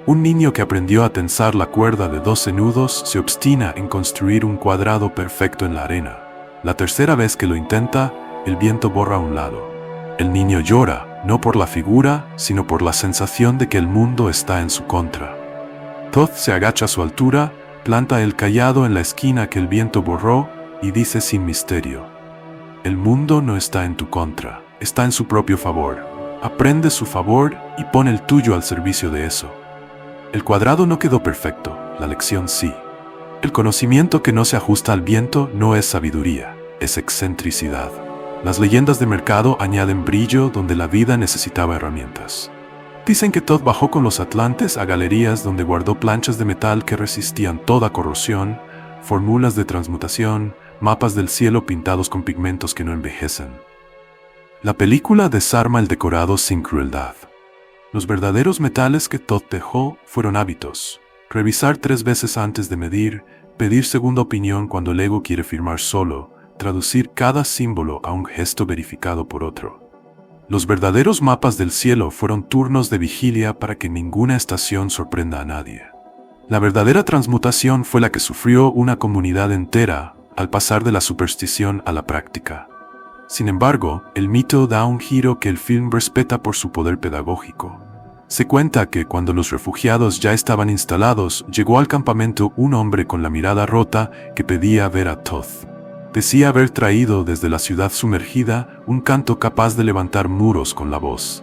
Un niño que aprendió a tensar la cuerda de 12 nudos se obstina en construir un cuadrado perfecto en la arena. La tercera vez que lo intenta, el viento borra un lado. El niño llora, no por la figura, sino por la sensación de que el mundo está en su contra. Todd se agacha a su altura, planta el cayado en la esquina que el viento borró y dice sin misterio: el mundo no está en tu contra, está en su propio favor. Aprende su favor y pon el tuyo al servicio de eso. El cuadrado no quedó perfecto, la lección sí. El conocimiento que no se ajusta al viento no es sabiduría, es excentricidad. Las leyendas de mercado añaden brillo donde la vida necesitaba herramientas. Dicen que Todd bajó con los atlantes a galerías donde guardó planchas de metal que resistían toda corrosión, fórmulas de transmutación, mapas del cielo pintados con pigmentos que no envejecen. La película desarma el decorado sin crueldad. Los verdaderos metales que Todd dejó fueron hábitos. Revisar 3 veces antes de medir, pedir segunda opinión cuando el ego quiere firmar solo, traducir cada símbolo a un gesto verificado por otro. Los verdaderos mapas del cielo fueron turnos de vigilia para que ninguna estación sorprenda a nadie. La verdadera transmutación fue la que sufrió una comunidad entera al pasar de la superstición a la práctica. Sin embargo, el mito da un giro que el film respeta por su poder pedagógico. Se cuenta que cuando los refugiados ya estaban instalados, llegó al campamento un hombre con la mirada rota que pedía ver a Todd. Decía haber traído desde la ciudad sumergida un canto capaz de levantar muros con la voz.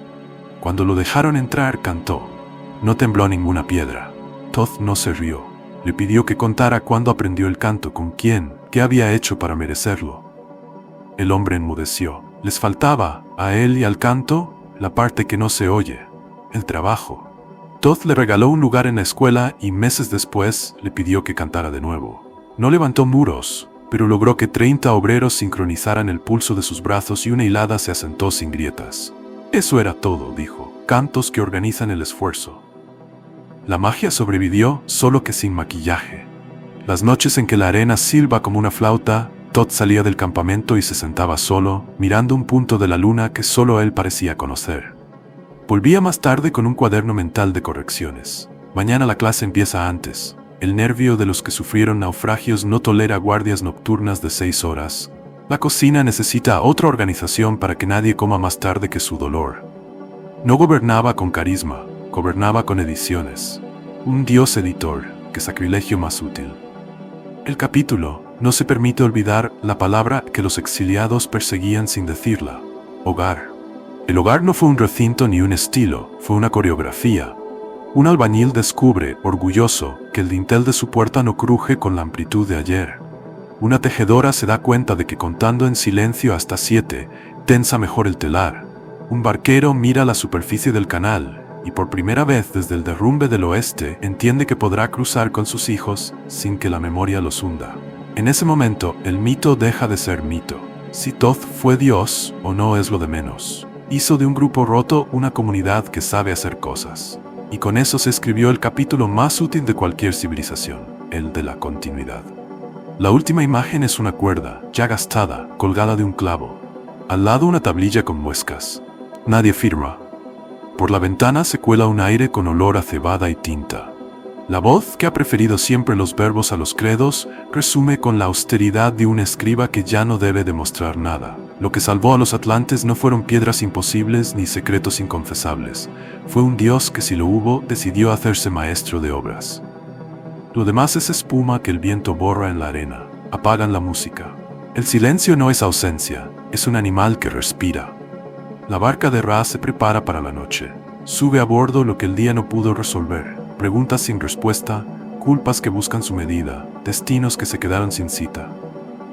Cuando lo dejaron entrar, cantó. No tembló ninguna piedra. Todd no se rió. Le pidió que contara cuándo aprendió el canto, con quién, qué había hecho para merecerlo. El hombre enmudeció. Les faltaba, a él y al canto, la parte que no se oye, el trabajo. Todd le regaló un lugar en la escuela y meses después le pidió que cantara de nuevo. No levantó muros, pero logró que 30 obreros sincronizaran el pulso de sus brazos y una hilada se asentó sin grietas. Eso era todo, dijo. Cantos que organizan el esfuerzo. La magia sobrevivió, solo que sin maquillaje. Las noches en que la arena silba como una flauta, Todd salía del campamento y se sentaba solo, mirando un punto de la luna que solo él parecía conocer. Volvía más tarde con un cuaderno mental de correcciones. Mañana la clase empieza antes. El nervio de los que sufrieron naufragios no tolera guardias nocturnas de 6 horas. La cocina necesita otra organización para que nadie coma más tarde que su dolor. No gobernaba con carisma, gobernaba con ediciones. Un dios editor, qué sacrilegio más útil. El capítulo: no se permite olvidar la palabra que los exiliados perseguían sin decirla: hogar. El hogar no fue un recinto ni un estilo, fue una coreografía. Un albañil descubre, orgulloso, que el dintel de su puerta no cruje con la amplitud de ayer. Una tejedora se da cuenta de que contando en silencio hasta 7, tensa mejor el telar. Un barquero mira la superficie del canal, y por primera vez desde el derrumbe del oeste entiende que podrá cruzar con sus hijos sin que la memoria los hunda. En ese momento, el mito deja de ser mito. Si Todd fue Dios o no es lo de menos. Hizo de un grupo roto una comunidad que sabe hacer cosas. Y con eso se escribió el capítulo más útil de cualquier civilización, el de la continuidad. La última imagen es una cuerda, ya gastada, colgada de un clavo. Al lado una tablilla con muescas. Nadie firma. Por la ventana se cuela un aire con olor a cebada y tinta. La voz, que ha preferido siempre los verbos a los credos, resume con la austeridad de un escriba que ya no debe demostrar nada. Lo que salvó a los atlantes no fueron piedras imposibles ni secretos inconfesables. Fue un dios que, si lo hubo, decidió hacerse maestro de obras. Lo demás es espuma que el viento borra en la arena. Apagan la música. El silencio no es ausencia, es un animal que respira. La barca de Ra se prepara para la noche. Sube a bordo lo que el día no pudo resolver. Preguntas sin respuesta, culpas que buscan su medida, destinos que se quedaron sin cita.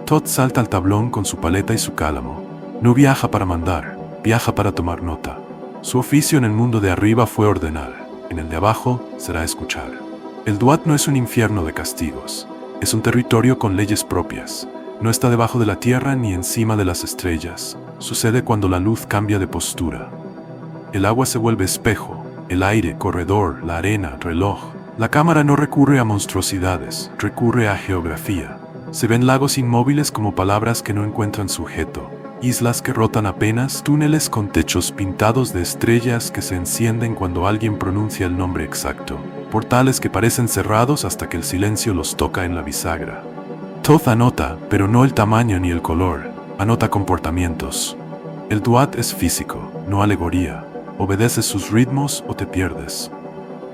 Todd salta al tablón con su paleta y su cálamo. No viaja para mandar, viaja para tomar nota. Su oficio en el mundo de arriba fue ordenar, en el de abajo será escuchar. El Duat no es un infierno de castigos, es un territorio con leyes propias. No está debajo de la tierra ni encima de las estrellas. Sucede cuando la luz cambia de postura. El agua se vuelve espejo. El aire, corredor, la arena, reloj. La cámara no recurre a monstruosidades, recurre a geografía. Se ven lagos inmóviles como palabras que no encuentran sujeto, islas que rotan apenas, túneles con techos pintados de estrellas que se encienden cuando alguien pronuncia el nombre exacto. portales que parecen cerrados hasta que el silencio los toca en la bisagra. Thoth anota, pero no el tamaño ni el color, anota comportamientos. El Duat es físico, no alegoría. Obedeces sus ritmos o te pierdes.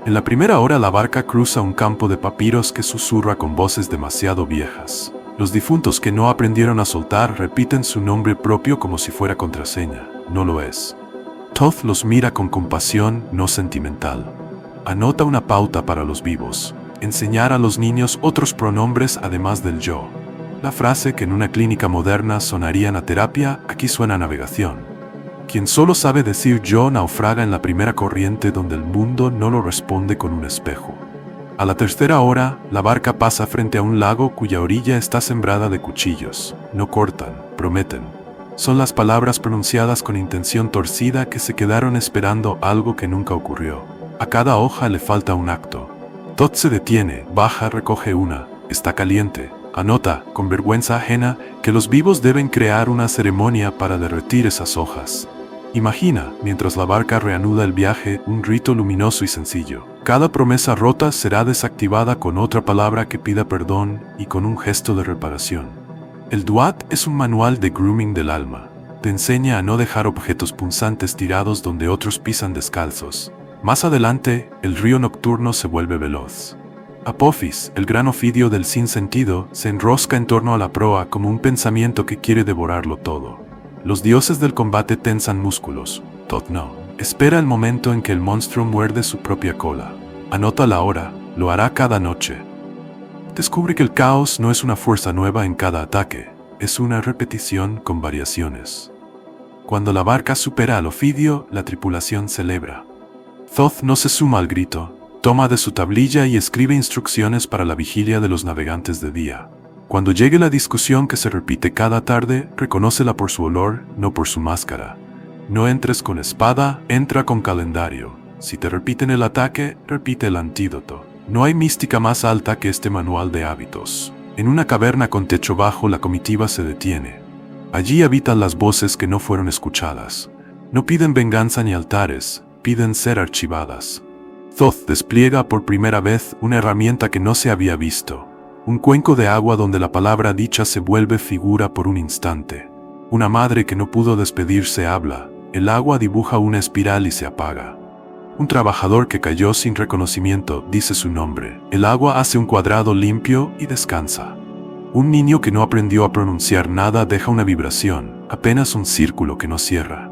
En la primera hora la barca cruza un campo de papiros que susurra con voces demasiado viejas. Los difuntos que no aprendieron a soltar repiten su nombre propio como si fuera contraseña. No lo es. Thoth los mira con compasión, no sentimental. Anota una pauta para los vivos. Enseñar a los niños otros pronombres además del yo. La frase que en una clínica moderna sonaría a terapia, aquí suena a navegación. Quien solo sabe decir yo naufraga en la primera corriente donde el mundo no lo responde con un espejo. A la tercera hora, la barca pasa frente a un lago cuya orilla está sembrada de cuchillos. No cortan, prometen. Son las palabras pronunciadas con intención torcida que se quedaron esperando algo que nunca ocurrió. A cada hoja le falta un acto. Thoth se detiene, baja, recoge una. Está caliente. Anota, con vergüenza ajena, que los vivos deben crear una ceremonia para derretir esas hojas. Imagina, mientras la barca reanuda el viaje, un rito luminoso y sencillo. Cada promesa rota será desactivada con otra palabra que pida perdón y con un gesto de reparación. El Duat es un manual de grooming del alma. Te enseña a no dejar objetos punzantes tirados donde otros pisan descalzos. Más adelante, el río nocturno se vuelve veloz. Apophis, el gran ofidio del sinsentido, se enrosca en torno a la proa como un pensamiento que quiere devorarlo todo. Los dioses del combate tensan músculos. Thoth no. Espera el momento en que el monstruo muerde su propia cola. Anota la hora. Lo hará cada noche. Descubre que el caos no es una fuerza nueva en cada ataque. Es una repetición con variaciones. Cuando la barca supera al ofidio, la tripulación celebra. Thoth no se suma al grito. Toma de su tablilla y escribe instrucciones para la vigilia de los navegantes de día. Cuando llegue la discusión que se repite cada tarde, reconócela por su olor, no por su máscara. No entres con espada, entra con calendario. Si te repiten el ataque, repite el antídoto. No hay mística más alta que este manual de hábitos. En una caverna con techo bajo, la comitiva se detiene. Allí habitan las voces que no fueron escuchadas. No piden venganza ni altares, piden ser archivadas. Thoth despliega por primera vez una herramienta que no se había visto. Un cuenco de agua donde la palabra dicha se vuelve figura por un instante. Una madre que no pudo despedirse habla. El agua dibuja una espiral y se apaga. Un trabajador que cayó sin reconocimiento dice su nombre. El agua hace un cuadrado limpio y descansa. Un niño que no aprendió a pronunciar nada deja una vibración, apenas un círculo que no cierra.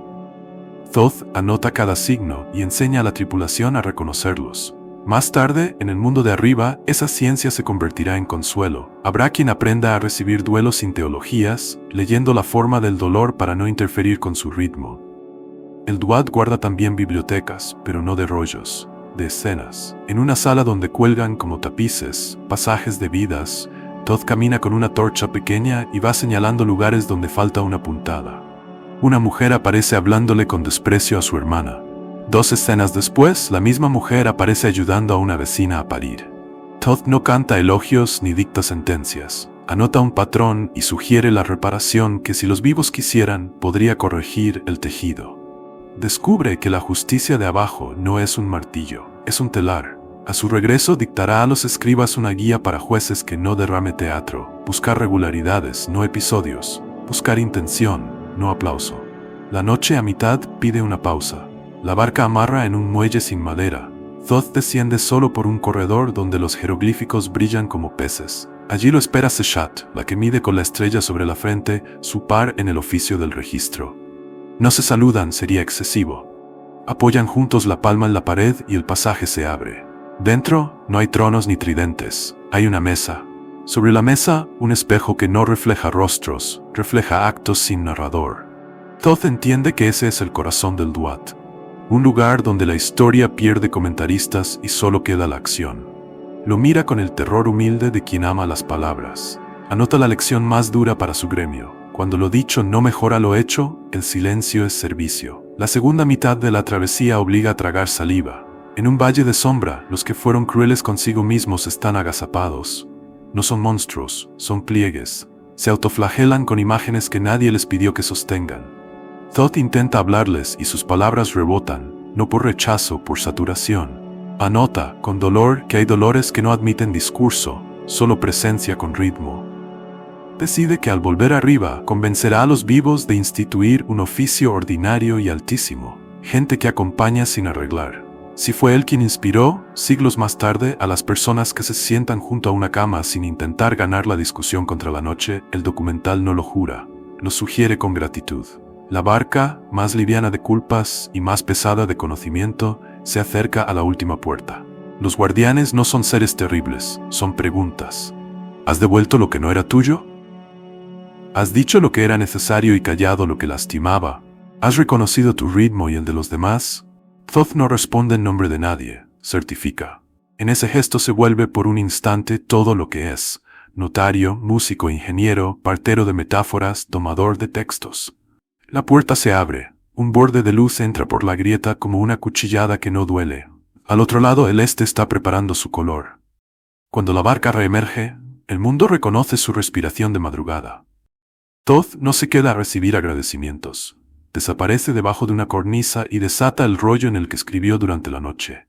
Thoth anota cada signo y enseña a la tripulación a reconocerlos. Más tarde, en el mundo de arriba, esa ciencia se convertirá en consuelo. Habrá quien aprenda a recibir duelos sin teologías, leyendo la forma del dolor para no interferir con su ritmo. El Duat guarda también bibliotecas, pero no de rollos, de escenas. En una sala donde cuelgan como tapices, pasajes de vidas, Thoth camina con una torcha pequeña y va señalando lugares donde falta una puntada. Una mujer aparece hablándole con desprecio a su hermana. 2 escenas después, la misma mujer aparece ayudando a una vecina a parir. Thoth no canta elogios ni dicta sentencias. Anota un patrón y sugiere la reparación que si los vivos quisieran, podría corregir el tejido. Descubre que la justicia de abajo no es un martillo, es un telar. A su regreso dictará a los escribas una guía para jueces que no derrame teatro, buscar regularidades, no episodios, buscar intención, no aplauso. La noche a mitad pide una pausa. La barca amarra en un muelle sin madera. Thoth desciende solo por un corredor donde los jeroglíficos brillan como peces. Allí lo espera Seshat, la que mide con la estrella sobre la frente, su par en el oficio del registro. No se saludan, sería excesivo. Apoyan juntos la palma en la pared y el pasaje se abre. Dentro, no hay tronos ni tridentes. Hay una mesa. Sobre la mesa, un espejo que no refleja rostros, refleja actos sin narrador. Thoth entiende que ese es el corazón del Duat. Un lugar donde la historia pierde comentaristas y solo queda la acción. Lo mira con el terror humilde de quien ama las palabras. Anota la lección más dura para su gremio. Cuando lo dicho no mejora lo hecho, el silencio es servicio. La segunda mitad de la travesía obliga a tragar saliva. En un valle de sombra, los que fueron crueles consigo mismos están agazapados. No son monstruos, son pliegues. Se autoflagelan con imágenes que nadie les pidió que sostengan. Thoth intenta hablarles y sus palabras rebotan, no por rechazo, por saturación. Anota, con dolor, que hay dolores que no admiten discurso, solo presencia con ritmo. Decide que al volver arriba, convencerá a los vivos de instituir un oficio ordinario y altísimo, gente que acompaña sin arreglar. Si fue él quien inspiró, siglos más tarde, a las personas que se sientan junto a una cama sin intentar ganar la discusión contra la noche, el documental no lo jura, lo sugiere con gratitud. La barca, más liviana de culpas y más pesada de conocimiento, se acerca a la última puerta. Los guardianes no son seres terribles, son preguntas. ¿Has devuelto lo que no era tuyo? ¿Has dicho lo que era necesario y callado lo que lastimaba? ¿Has reconocido tu ritmo y el de los demás? Thoth no responde en nombre de nadie, certifica. En ese gesto se vuelve por un instante todo lo que es: notario, músico, ingeniero, partero de metáforas, tomador de textos. La puerta se abre, un borde de luz entra por la grieta como una cuchillada que no duele. Al otro lado el este está preparando su color. Cuando la barca reemerge, el mundo reconoce su respiración de madrugada. Thoth no se queda a recibir agradecimientos. Desaparece debajo de una cornisa y desata el rollo en el que escribió durante la noche.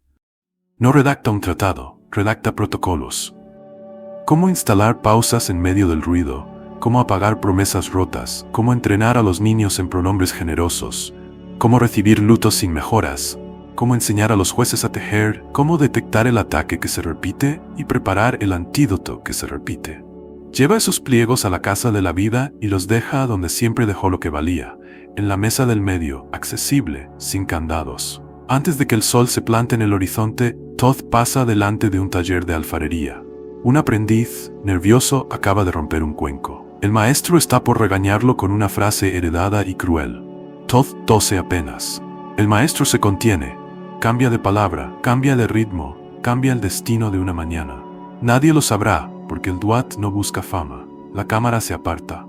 No redacta un tratado, redacta protocolos. Cómo instalar pausas en medio del ruido, cómo apagar promesas rotas, cómo entrenar a los niños en pronombres generosos, cómo recibir lutos sin mejoras, cómo enseñar a los jueces a tejer, cómo detectar el ataque que se repite y preparar el antídoto que se repite. Lleva esos pliegos a la casa de la vida y los deja donde siempre dejó lo que valía, en la mesa del medio, accesible, sin candados. Antes de que el sol se plante en el horizonte, Thoth pasa delante de un taller de alfarería. Un aprendiz, nervioso, acaba de romper un cuenco. El maestro está por regañarlo con una frase heredada y cruel. Thoth tose apenas. El maestro se contiene. Cambia de palabra, cambia de ritmo, cambia el destino de una mañana. Nadie lo sabrá, porque el Duat no busca fama. La cámara se aparta.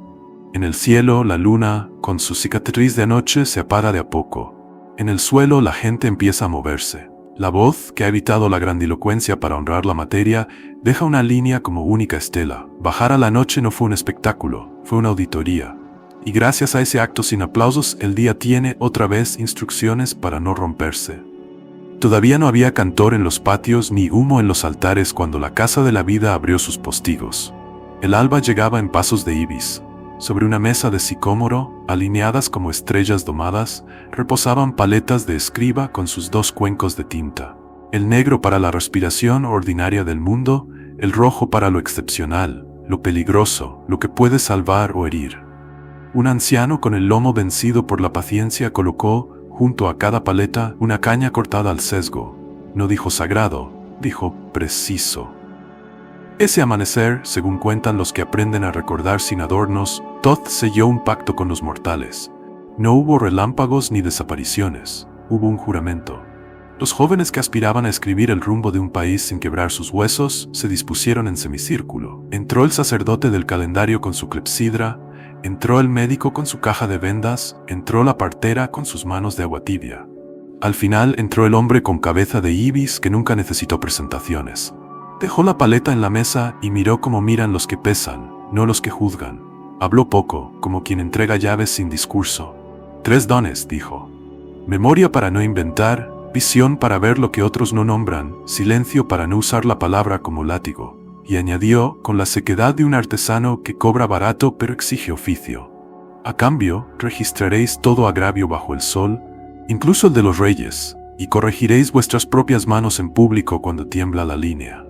En el cielo, la luna, con su cicatriz de anoche, se apaga de a poco. En el suelo, la gente empieza a moverse. La voz, que ha evitado la grandilocuencia para honrar la materia, deja una línea como única estela. Bajar a la noche no fue un espectáculo, fue una auditoría. Y gracias a ese acto sin aplausos, el día tiene otra vez instrucciones para no romperse. Todavía no había cantor en los patios ni humo en los altares cuando la casa de la vida abrió sus postigos. El alba llegaba en pasos de ibis. Sobre una mesa de sicómoro, alineadas como estrellas domadas, reposaban paletas de escriba con sus 2 cuencos de tinta. El negro para la respiración ordinaria del mundo, el rojo para lo excepcional, lo peligroso, lo que puede salvar o herir. Un anciano con el lomo vencido por la paciencia colocó, junto a cada paleta, una caña cortada al sesgo. No dijo sagrado, dijo preciso. Ese amanecer, según cuentan los que aprenden a recordar sin adornos, Thoth selló un pacto con los mortales. No hubo relámpagos ni desapariciones, hubo un juramento. Los jóvenes que aspiraban a escribir el rumbo de un país sin quebrar sus huesos, se dispusieron en semicírculo. Entró el sacerdote del calendario con su clepsidra, entró el médico con su caja de vendas, entró la partera con sus manos de agua tibia. Al final entró el hombre con cabeza de ibis que nunca necesitó presentaciones. Dejó la paleta en la mesa y miró como miran los que pesan, no los que juzgan. Habló poco, como quien entrega llaves sin discurso. 3 dones, dijo. Memoria para no inventar, visión para ver lo que otros no nombran, silencio para no usar la palabra como látigo. Y añadió, con la sequedad de un artesano que cobra barato pero exige oficio. A cambio, registraréis todo agravio bajo el sol, incluso el de los reyes, y corregiréis vuestras propias manos en público cuando tiembla la línea.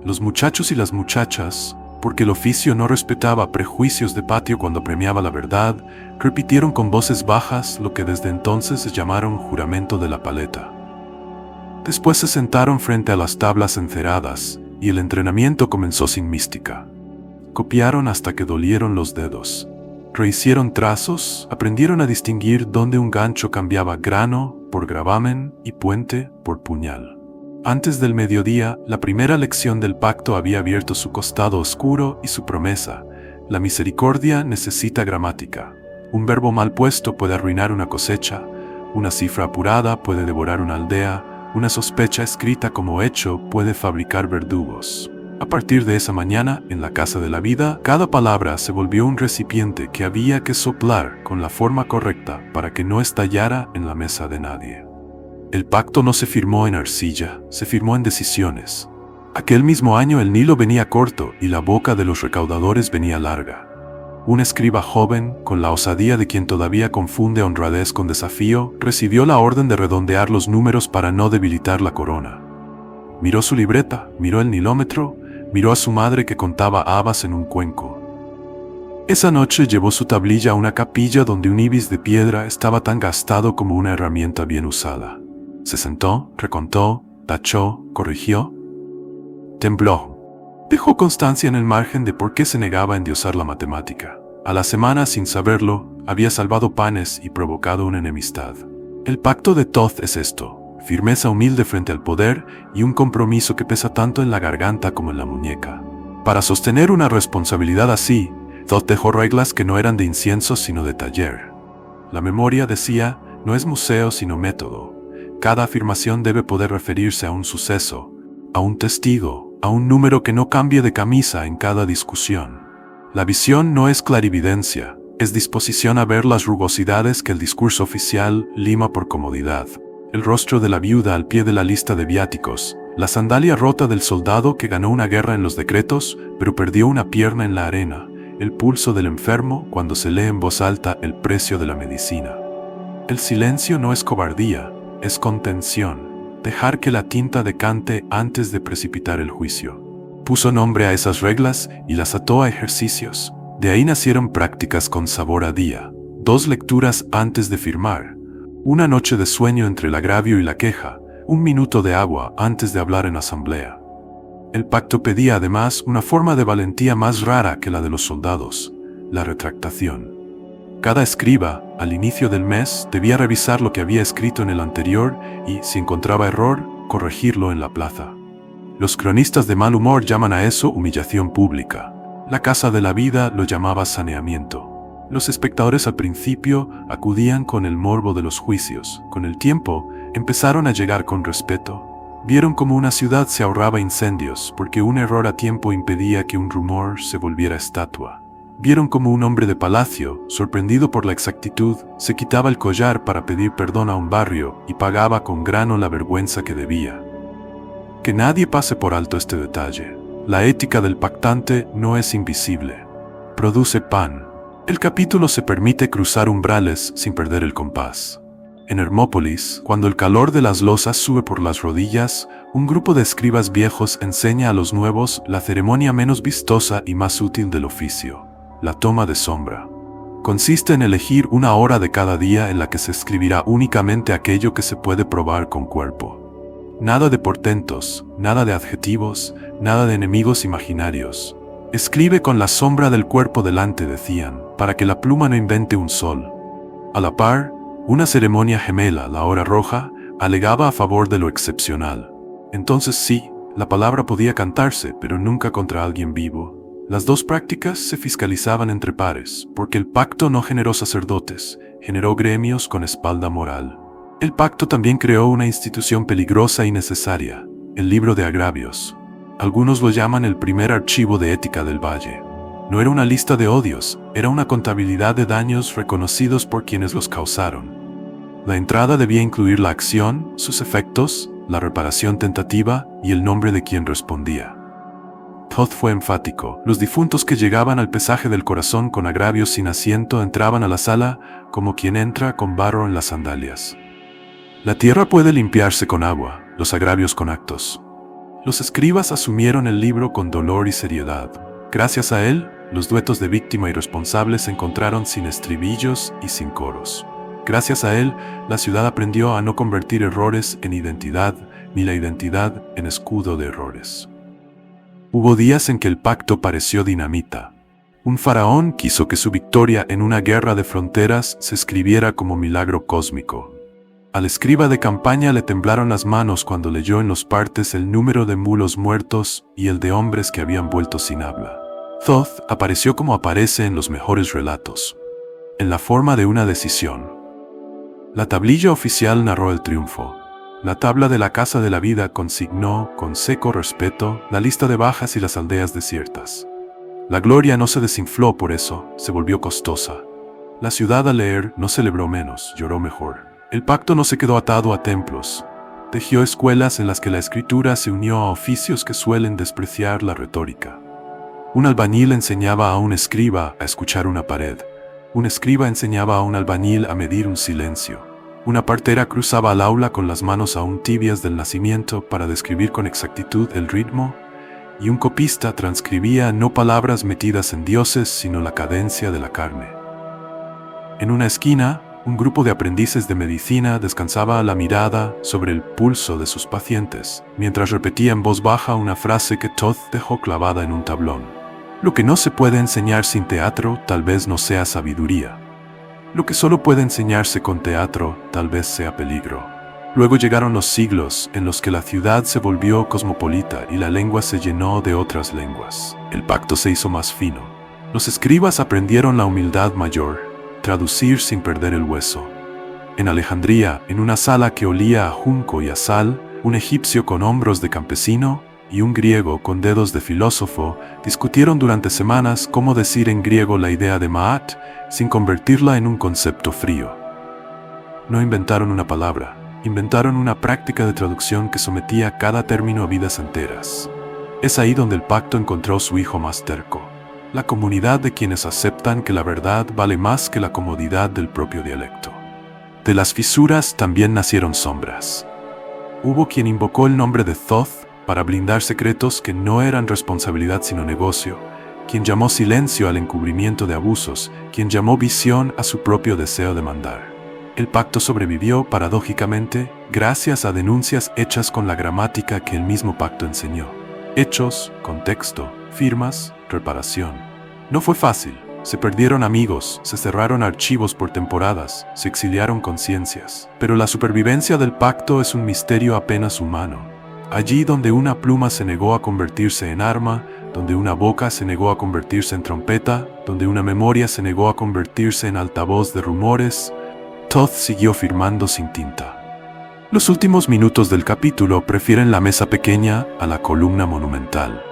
Los muchachos y las muchachas, porque el oficio no respetaba prejuicios de patio cuando premiaba la verdad, repitieron con voces bajas lo que desde entonces se llamaron juramento de la paleta. Después se sentaron frente a las tablas enceradas, y el entrenamiento comenzó sin mística. Copiaron hasta que dolieron los dedos. Rehicieron trazos, aprendieron a distinguir dónde un gancho cambiaba grano por gravamen y puente por puñal. Antes del mediodía, la primera lección del pacto había abierto su costado oscuro y su promesa. La misericordia necesita gramática. Un verbo mal puesto puede arruinar una cosecha, una cifra apurada puede devorar una aldea, una sospecha escrita como hecho puede fabricar verdugos. A partir de esa mañana, en la casa de la vida, cada palabra se volvió un recipiente que había que soplar con la forma correcta para que no estallara en la mesa de nadie. El pacto no se firmó en arcilla, se firmó en decisiones. Aquel mismo año el Nilo venía corto y la boca de los recaudadores venía larga. Un escriba joven, con la osadía de quien todavía confunde honradez con desafío, recibió la orden de redondear los números para no debilitar la corona. Miró su libreta, miró el nilómetro, miró a su madre que contaba habas en un cuenco. Esa noche llevó su tablilla a una capilla donde un ibis de piedra estaba tan gastado como una herramienta bien usada. Se sentó, recontó, tachó, corrigió. Tembló. Dejó constancia en el margen de por qué se negaba a endiosar la matemática. A la semana, sin saberlo, había salvado panes y provocado una enemistad. El pacto de Thoth es esto: firmeza humilde frente al poder y un compromiso que pesa tanto en la garganta como en la muñeca. Para sostener una responsabilidad así, Thoth dejó reglas que no eran de incienso sino de taller. La memoria, decía, no es museo sino método. Cada afirmación debe poder referirse a un suceso, a un testigo, a un número que no cambie de camisa en cada discusión. La visión no es clarividencia, es disposición a ver las rugosidades que el discurso oficial lima por comodidad. El rostro de la viuda al pie de la lista de viáticos, la sandalia rota del soldado que ganó una guerra en los decretos, pero perdió una pierna en la arena, el pulso del enfermo cuando se lee en voz alta el precio de la medicina. El silencio no es cobardía, es contención. Dejar que la tinta decante antes de precipitar el juicio. Puso nombre a esas reglas y las ató a ejercicios. De ahí nacieron prácticas con sabor a día. 2 lecturas antes de firmar. Una noche de sueño entre el agravio y la queja. 1 minuto de agua antes de hablar en asamblea. El pacto pedía además una forma de valentía más rara que la de los soldados: la retractación. Cada escriba, al inicio del mes, debía revisar lo que había escrito en el anterior y, si encontraba error, corregirlo en la plaza. Los cronistas de mal humor llaman a eso humillación pública. La Casa de la Vida lo llamaba saneamiento. Los espectadores al principio acudían con el morbo de los juicios. Con el tiempo, empezaron a llegar con respeto. Vieron cómo una ciudad se ahorraba incendios porque un error a tiempo impedía que un rumor se volviera estatua. Vieron cómo un hombre de palacio, sorprendido por la exactitud, se quitaba el collar para pedir perdón a un barrio y pagaba con grano la vergüenza que debía. Que nadie pase por alto este detalle. La ética del pactante no es invisible. Produce pan. El capítulo se permite cruzar umbrales sin perder el compás. En Hermópolis, cuando el calor de las losas sube por las rodillas, un grupo de escribas viejos enseña a los nuevos la ceremonia menos vistosa y más útil del oficio: la toma de sombra. Consiste en elegir una hora de cada día en la que se escribirá únicamente aquello que se puede probar con cuerpo. Nada de portentos, nada de adjetivos, nada de enemigos imaginarios. Escribe con la sombra del cuerpo delante, decían, para que la pluma no invente un sol. A la par, una ceremonia gemela, la hora roja, alegaba a favor de lo excepcional. Entonces sí, la palabra podía cantarse, pero nunca contra alguien vivo. Las 2 prácticas se fiscalizaban entre pares, porque el pacto no generó sacerdotes, generó gremios con espalda moral. El pacto también creó una institución peligrosa y necesaria: el libro de agravios. Algunos lo llaman el primer archivo de ética del Valle. No era una lista de odios, era una contabilidad de daños reconocidos por quienes los causaron. La entrada debía incluir la acción, sus efectos, la reparación tentativa y el nombre de quien respondía. Thoth fue enfático. Los difuntos que llegaban al pesaje del corazón con agravios sin asiento entraban a la sala como quien entra con barro en las sandalias. La tierra puede limpiarse con agua, los agravios con actos. Los escribas asumieron el libro con dolor y seriedad. Gracias a él, los duetos de víctima y responsable se encontraron sin estribillos y sin coros. Gracias a él, la ciudad aprendió a no convertir errores en identidad, ni la identidad en escudo de errores. Hubo días en que el pacto pareció dinamita. Un faraón quiso que su victoria en una guerra de fronteras se escribiera como milagro cósmico. Al escriba de campaña le temblaron las manos cuando leyó en los partes el número de mulos muertos y el de hombres que habían vuelto sin habla. Thoth apareció como aparece en los mejores relatos, en la forma de una decisión. La tablilla oficial narró el triunfo. La tabla de la Casa de la Vida consignó, con seco respeto, la lista de bajas y las aldeas desiertas. La gloria no se desinfló por eso, se volvió costosa. La ciudad al leer no celebró menos, lloró mejor. El pacto no se quedó atado a templos. Tejió escuelas en las que la escritura se unió a oficios que suelen despreciar la retórica. Un albañil enseñaba a un escriba a escuchar una pared. Un escriba enseñaba a un albañil a medir un silencio. Una partera cruzaba el aula con las manos aún tibias del nacimiento para describir con exactitud el ritmo, y un copista transcribía no palabras metidas en dioses, sino la cadencia de la carne. En una esquina, un grupo de aprendices de medicina descansaba la mirada sobre el pulso de sus pacientes, mientras repetía en voz baja una frase que Todd dejó clavada en un tablón. Lo que no se puede enseñar sin teatro tal vez no sea sabiduría. Lo que solo puede enseñarse con teatro tal vez sea peligro. Luego llegaron los siglos en los que la ciudad se volvió cosmopolita y la lengua se llenó de otras lenguas. El pacto se hizo más fino. Los escribas aprendieron la humildad mayor, traducir sin perder el hueso. En Alejandría, en una sala que olía a junco y a sal, un egipcio con hombros de campesino y un griego con dedos de filósofo discutieron durante semanas cómo decir en griego la idea de Ma'at sin convertirla en un concepto frío. No inventaron una palabra, inventaron una práctica de traducción que sometía cada término a vidas enteras. Es ahí donde el pacto encontró su hijo más terco. La comunidad de quienes aceptan que la verdad vale más que la comodidad del propio dialecto. De las fisuras también nacieron sombras. Hubo quien invocó el nombre de Thoth para blindar secretos que no eran responsabilidad sino negocio, quien llamó silencio al encubrimiento de abusos, quien llamó visión a su propio deseo de mandar. El pacto sobrevivió, paradójicamente, gracias a denuncias hechas con la gramática que el mismo pacto enseñó. Hechos, contexto, firmas, reparación. No fue fácil. Se perdieron amigos, se cerraron archivos por temporadas, se exiliaron conciencias. Pero la supervivencia del pacto es un misterio apenas humano. Allí donde una pluma se negó a convertirse en arma, donde una boca se negó a convertirse en trompeta, donde una memoria se negó a convertirse en altavoz de rumores, Todd siguió firmando sin tinta. Los últimos minutos del capítulo prefieren la mesa pequeña a la columna monumental.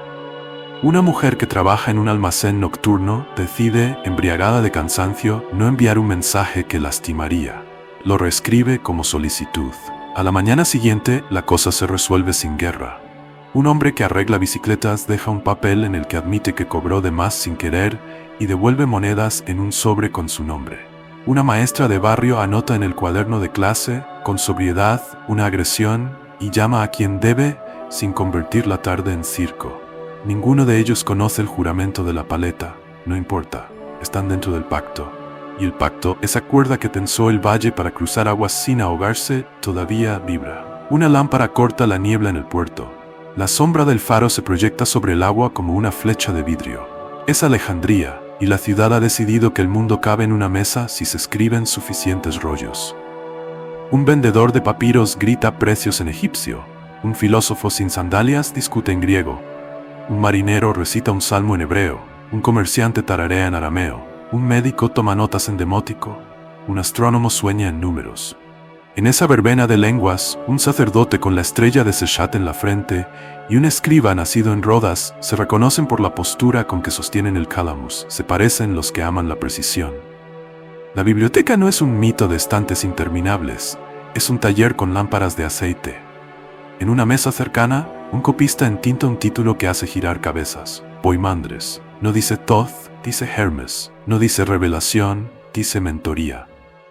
Una mujer que trabaja en un almacén nocturno decide, embriagada de cansancio, no enviar un mensaje que lastimaría. Lo reescribe como solicitud. A la mañana siguiente, la cosa se resuelve sin guerra. Un hombre que arregla bicicletas deja un papel en el que admite que cobró de más sin querer y devuelve monedas en un sobre con su nombre. Una maestra de barrio anota en el cuaderno de clase, con sobriedad, una agresión y llama a quien debe sin convertir la tarde en circo. Ninguno de ellos conoce el juramento de la paleta, no importa, están dentro del pacto. Y el pacto, esa cuerda que tensó el valle para cruzar aguas sin ahogarse, todavía vibra. Una lámpara corta la niebla en el puerto. La sombra del faro se proyecta sobre el agua como una flecha de vidrio. Es Alejandría, y la ciudad ha decidido que el mundo cabe en una mesa si se escriben suficientes rollos. Un vendedor de papiros grita precios en egipcio. Un filósofo sin sandalias discute en griego. Un marinero recita un salmo en hebreo, un comerciante tararea en arameo, un médico toma notas en demótico, un astrónomo sueña en números. En esa verbena de lenguas, un sacerdote con la estrella de Seshat en la frente y un escriba nacido en Rodas se reconocen por la postura con que sostienen el cálamus, se parecen los que aman la precisión. La biblioteca no es un mito de estantes interminables, es un taller con lámparas de aceite. En una mesa cercana, un copista entinta un título que hace girar cabezas. Poimandres. No dice Thoth, dice Hermes. No dice revelación, dice mentoría.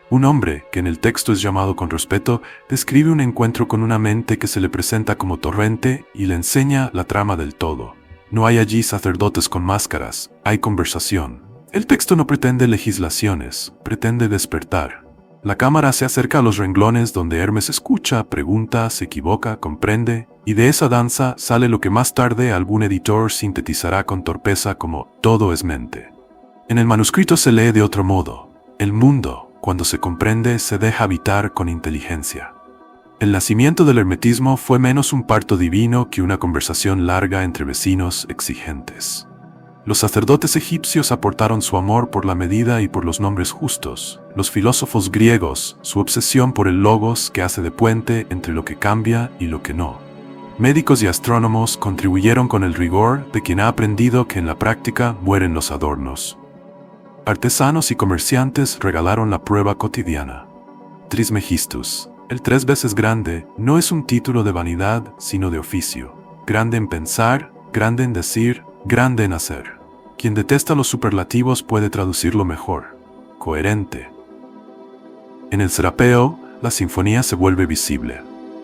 Un hombre, que en el texto es llamado con respeto, describe un encuentro con una mente que se le presenta como torrente y le enseña la trama del todo. No hay allí sacerdotes con máscaras, hay conversación. El texto no pretende legislaciones, pretende despertar. La cámara se acerca a los renglones donde Hermes escucha, pregunta, se equivoca, comprende, y de esa danza sale lo que más tarde algún editor sintetizará con torpeza como todo es mente. En el manuscrito se lee de otro modo. El mundo, cuando se comprende, se deja habitar con inteligencia. El nacimiento del hermetismo fue menos un parto divino que una conversación larga entre vecinos exigentes. Los sacerdotes egipcios aportaron su amor por la medida y por los nombres justos. Los filósofos griegos, su obsesión por el logos que hace de puente entre lo que cambia y lo que no. Médicos y astrónomos contribuyeron con el rigor de quien ha aprendido que en la práctica mueren los adornos. Artesanos y comerciantes regalaron la prueba cotidiana. Trismegistus, el 3 veces grande, no es un título de vanidad, sino de oficio. Grande en pensar, grande en decir, grande en hacer. Quien detesta los superlativos puede traducirlo mejor. Coherente. En el serapeo, la sinfonía se vuelve visible.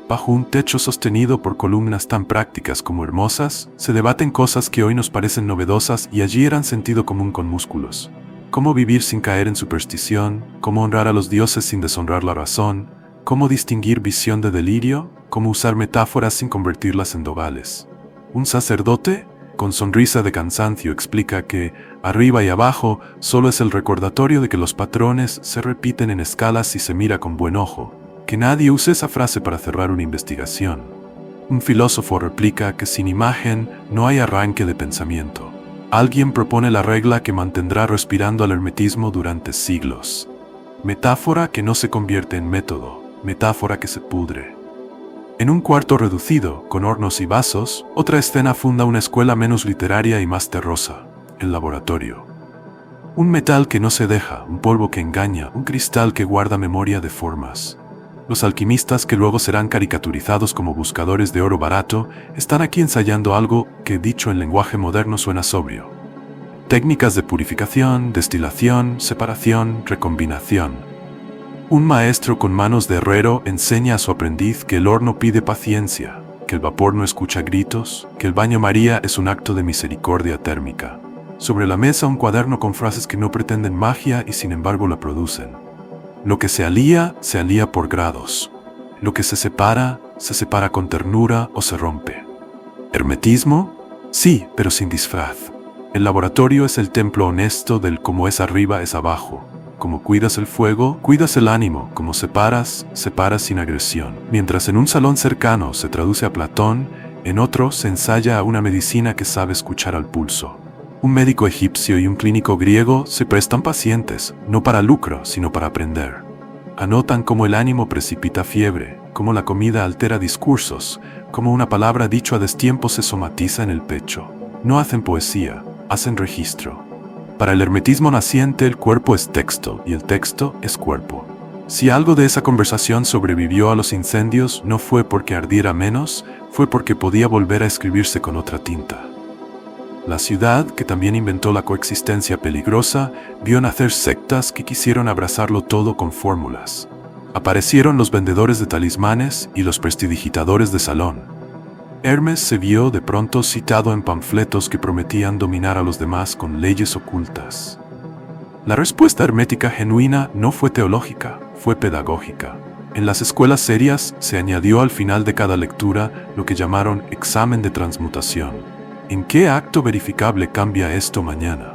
Bajo un techo sostenido por columnas tan prácticas como hermosas, se debaten cosas que hoy nos parecen novedosas y allí eran sentido común con músculos. Cómo vivir sin caer en superstición, cómo honrar a los dioses sin deshonrar la razón, cómo distinguir visión de delirio, cómo usar metáforas sin convertirlas en dogales. Un sacerdote, con sonrisa de cansancio, explica que, arriba y abajo, solo es el recordatorio de que los patrones se repiten en escalas si se mira con buen ojo. Que nadie use esa frase para cerrar una investigación. Un filósofo replica que sin imagen no hay arranque de pensamiento. Alguien propone la regla que mantendrá respirando al hermetismo durante siglos. Metáfora que no se convierte en método, metáfora que se pudre. En un cuarto reducido, con hornos y vasos, otra escena funda una escuela menos literaria y más terrosa, el laboratorio. Un metal que no se deja, un polvo que engaña, un cristal que guarda memoria de formas. Los alquimistas, que luego serán caricaturizados como buscadores de oro barato, están aquí ensayando algo que, dicho en lenguaje moderno, suena sobrio. Técnicas de purificación, destilación, separación, recombinación. Un maestro con manos de herrero enseña a su aprendiz que el horno pide paciencia, que el vapor no escucha gritos, que el baño María es un acto de misericordia térmica. Sobre la mesa un cuaderno con frases que no pretenden magia y sin embargo la producen. Lo que se alía por grados. Lo que se separa con ternura o se rompe. ¿Hermetismo? Sí, pero sin disfraz. El laboratorio es el templo honesto del como es arriba es abajo. Como cuidas el fuego, cuidas el ánimo. Como separas sin agresión. Mientras en un salón cercano se traduce a Platón, en otro se ensaya a una medicina que sabe escuchar al pulso. Un médico egipcio y un clínico griego se prestan pacientes, no para lucro, sino para aprender. Anotan cómo el ánimo precipita fiebre, cómo la comida altera discursos, cómo una palabra dicho a destiempo se somatiza en el pecho. No hacen poesía, hacen registro. Para el hermetismo naciente, el cuerpo es texto y el texto es cuerpo. Si algo de esa conversación sobrevivió a los incendios, no fue porque ardiera menos, fue porque podía volver a escribirse con otra tinta. La ciudad, que también inventó la coexistencia peligrosa, vio nacer sectas que quisieron abrazarlo todo con fórmulas. Aparecieron los vendedores de talismanes y los prestidigitadores de salón. Hermes se vio de pronto citado en panfletos que prometían dominar a los demás con leyes ocultas. La respuesta hermética genuina no fue teológica, fue pedagógica. En las escuelas serias se añadió al final de cada lectura lo que llamaron examen de transmutación. ¿En qué acto verificable cambia esto mañana?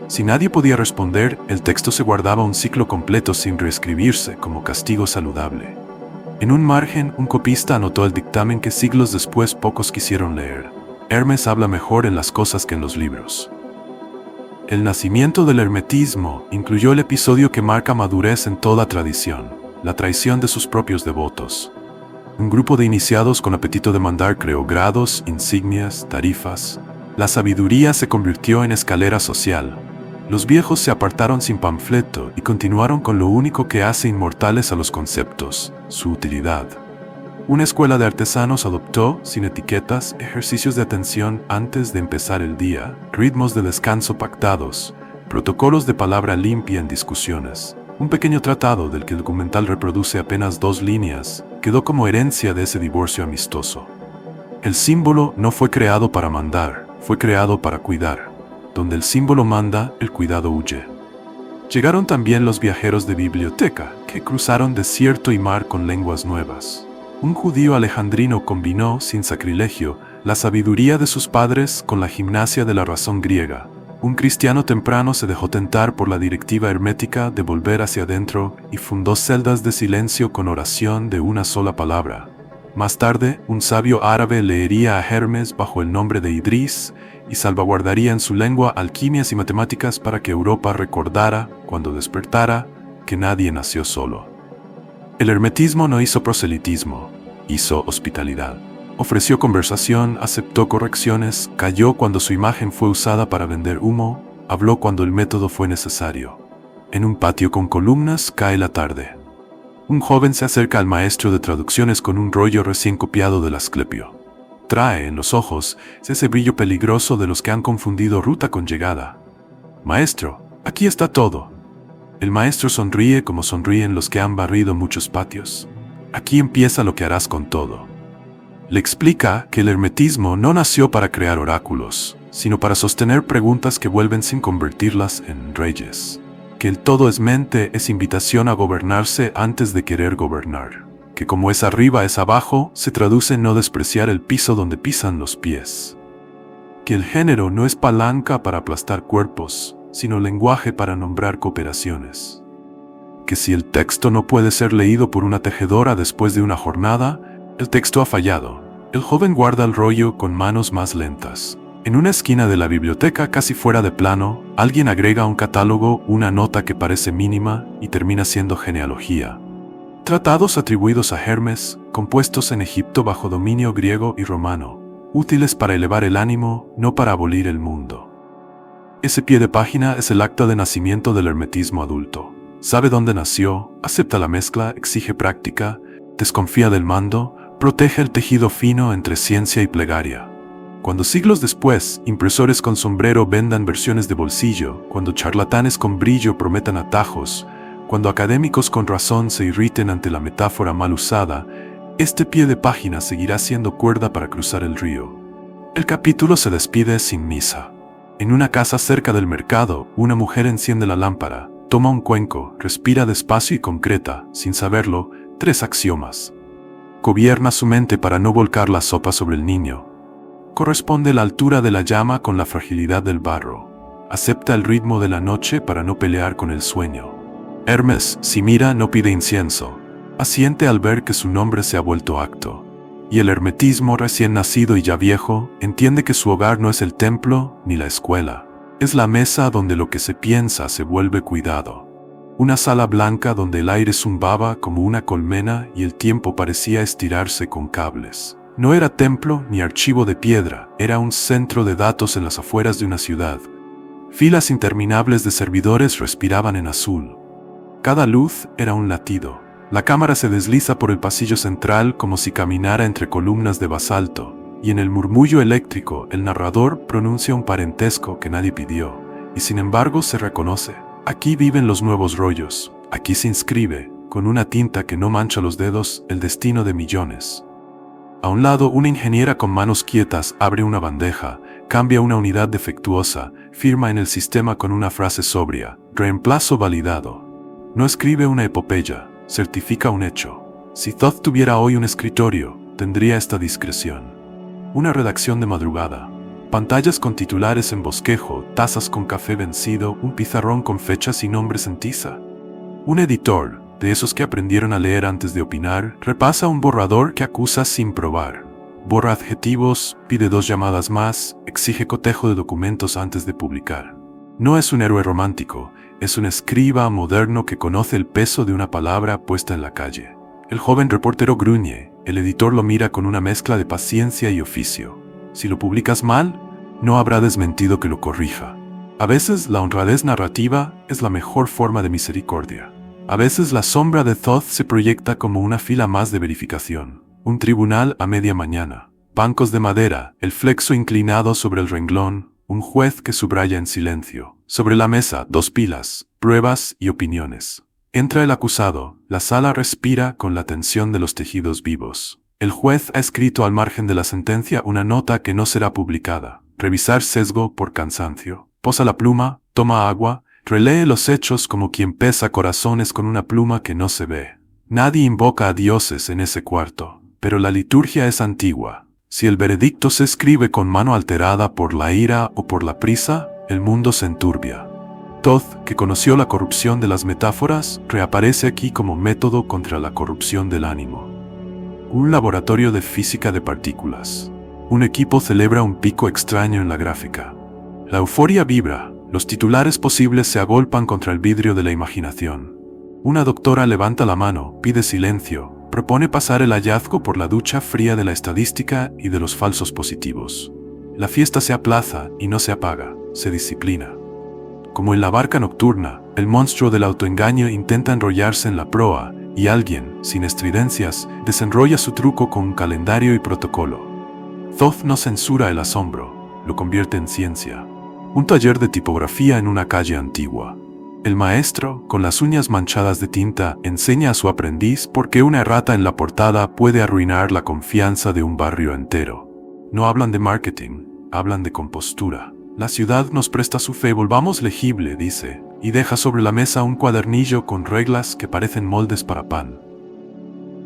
Si nadie podía responder, el texto se guardaba un ciclo completo sin reescribirse como castigo saludable. En un margen, un copista anotó el dictamen que siglos después pocos quisieron leer. Hermes habla mejor en las cosas que en los libros. El nacimiento del hermetismo incluyó el episodio que marca madurez en toda tradición, la traición de sus propios devotos. Un grupo de iniciados con apetito de mandar creó grados, insignias, tarifas. La sabiduría se convirtió en escalera social. Los viejos se apartaron sin panfleto y continuaron con lo único que hace inmortales a los conceptos, su utilidad. Una escuela de artesanos adoptó, sin etiquetas, ejercicios de atención antes de empezar el día, ritmos de descanso pactados, protocolos de palabra limpia en discusiones. Un pequeño tratado del que el documental reproduce apenas 2 líneas, quedó como herencia de ese divorcio amistoso. El símbolo no fue creado para mandar, fue creado para cuidar. Donde el símbolo manda, el cuidado huye. Llegaron también los viajeros de biblioteca, que cruzaron desierto y mar con lenguas nuevas. Un judío alejandrino combinó, sin sacrilegio, la sabiduría de sus padres con la gimnasia de la razón griega. Un cristiano temprano se dejó tentar por la directiva hermética de volver hacia adentro y fundó celdas de silencio con oración de una sola palabra. Más tarde, un sabio árabe leería a Hermes bajo el nombre de Idris y salvaguardaría en su lengua alquimias y matemáticas para que Europa recordara, cuando despertara, que nadie nació solo. El hermetismo no hizo proselitismo, hizo hospitalidad. Ofreció conversación, aceptó correcciones, calló cuando su imagen fue usada para vender humo, habló cuando el método fue necesario. En un patio con columnas cae la tarde. Un joven se acerca al maestro de traducciones con un rollo recién copiado del Asclepio. Trae en los ojos ese brillo peligroso de los que han confundido ruta con llegada. Maestro, aquí está todo. El maestro sonríe como sonríen los que han barrido muchos patios. Aquí empieza lo que harás con todo. Le explica que el hermetismo no nació para crear oráculos, sino para sostener preguntas que vuelven sin convertirlas en reyes. Que el todo es mente es invitación a gobernarse antes de querer gobernar. Que como es arriba es abajo, se traduce en no despreciar el piso donde pisan los pies. Que el género no es palanca para aplastar cuerpos, sino lenguaje para nombrar cooperaciones. Que si el texto no puede ser leído por una tejedora después de una jornada, el texto ha fallado. El joven guarda el rollo con manos más lentas. En una esquina de la biblioteca, casi fuera de plano, alguien agrega a un catálogo una nota que parece mínima y termina siendo genealogía. Tratados atribuidos a Hermes, compuestos en Egipto bajo dominio griego y romano, útiles para elevar el ánimo, no para abolir el mundo. Ese pie de página es el acta de nacimiento del hermetismo adulto. Sabe dónde nació, acepta la mezcla, exige práctica, desconfía del mando, protege el tejido fino entre ciencia y plegaria. Cuando siglos después, impresores con sombrero vendan versiones de bolsillo, cuando charlatanes con brillo prometan atajos, cuando académicos con razón se irriten ante la metáfora mal usada, este pie de página seguirá siendo cuerda para cruzar el río. El capítulo se despide sin misa. En una casa cerca del mercado, una mujer enciende la lámpara, toma un cuenco, respira despacio y concreta, sin saberlo, 3 axiomas. Gobierna su mente para no volcar la sopa sobre el niño. Corresponde la altura de la llama con la fragilidad del barro. Acepta el ritmo de la noche para no pelear con el sueño. Hermes, si mira, no pide incienso. Asiente al ver que su nombre se ha vuelto acto. Y el hermetismo recién nacido y ya viejo, entiende que su hogar no es el templo ni la escuela. Es la mesa donde lo que se piensa se vuelve cuidado. Una sala blanca donde el aire zumbaba como una colmena y el tiempo parecía estirarse con cables. No era templo ni archivo de piedra, era un centro de datos en las afueras de una ciudad. Filas interminables de servidores respiraban en azul. Cada luz era un latido. La cámara se desliza por el pasillo central como si caminara entre columnas de basalto, y en el murmullo eléctrico el narrador pronuncia un parentesco que nadie pidió, y sin embargo se reconoce. Aquí viven los nuevos rollos, aquí se inscribe, con una tinta que no mancha los dedos, el destino de millones. A un lado, una ingeniera con manos quietas abre una bandeja, cambia una unidad defectuosa, firma en el sistema con una frase sobria, reemplazo validado. No escribe una epopeya, certifica un hecho. Si Thoth tuviera hoy un escritorio, tendría esta discreción. Una redacción de madrugada. Pantallas con titulares en bosquejo, tazas con café vencido, un pizarrón con fechas y nombres en tiza. Un editor, de esos que aprendieron a leer antes de opinar, repasa un borrador que acusa sin probar. Borra adjetivos, pide 2 llamadas más, exige cotejo de documentos antes de publicar. No es un héroe romántico, es un escriba moderno que conoce el peso de una palabra puesta en la calle. El joven reportero gruñe, el editor lo mira con una mezcla de paciencia y oficio. Si lo publicas mal, no habrá desmentido que lo corrija. A veces la honradez narrativa es la mejor forma de misericordia. A veces la sombra de Thoth se proyecta como una fila más de verificación. Un tribunal a media mañana. Bancos de madera, el flexo inclinado sobre el renglón, un juez que subraya en silencio. Sobre la mesa, 2 pilas, pruebas y opiniones. Entra el acusado, la sala respira con la tensión de los tejidos vivos. El juez ha escrito al margen de la sentencia una nota que no será publicada. Revisar sesgo por cansancio. Posa la pluma, toma agua, relee los hechos como quien pesa corazones con una pluma que no se ve. Nadie invoca a dioses en ese cuarto, pero la liturgia es antigua. Si el veredicto se escribe con mano alterada por la ira o por la prisa, el mundo se enturbia. Thoth, que conoció la corrupción de las metáforas, reaparece aquí como método contra la corrupción del ánimo. Un laboratorio de física de partículas. Un equipo celebra un pico extraño en la gráfica. La euforia vibra, los titulares posibles se agolpan contra el vidrio de la imaginación. Una doctora levanta la mano, pide silencio, propone pasar el hallazgo por la ducha fría de la estadística y de los falsos positivos. La fiesta se aplaza y no se apaga, se disciplina. Como en la barca nocturna, el monstruo del autoengaño intenta enrollarse en la proa, y alguien, sin estridencias, desenrolla su truco con un calendario y protocolo. Thoth no censura el asombro, lo convierte en ciencia. Un taller de tipografía en una calle antigua. El maestro, con las uñas manchadas de tinta, enseña a su aprendiz por qué una errata en la portada puede arruinar la confianza de un barrio entero. No hablan de marketing, hablan de compostura. La ciudad nos presta su fe, volvamos legible, dice, y deja sobre la mesa un cuadernillo con reglas que parecen moldes para pan.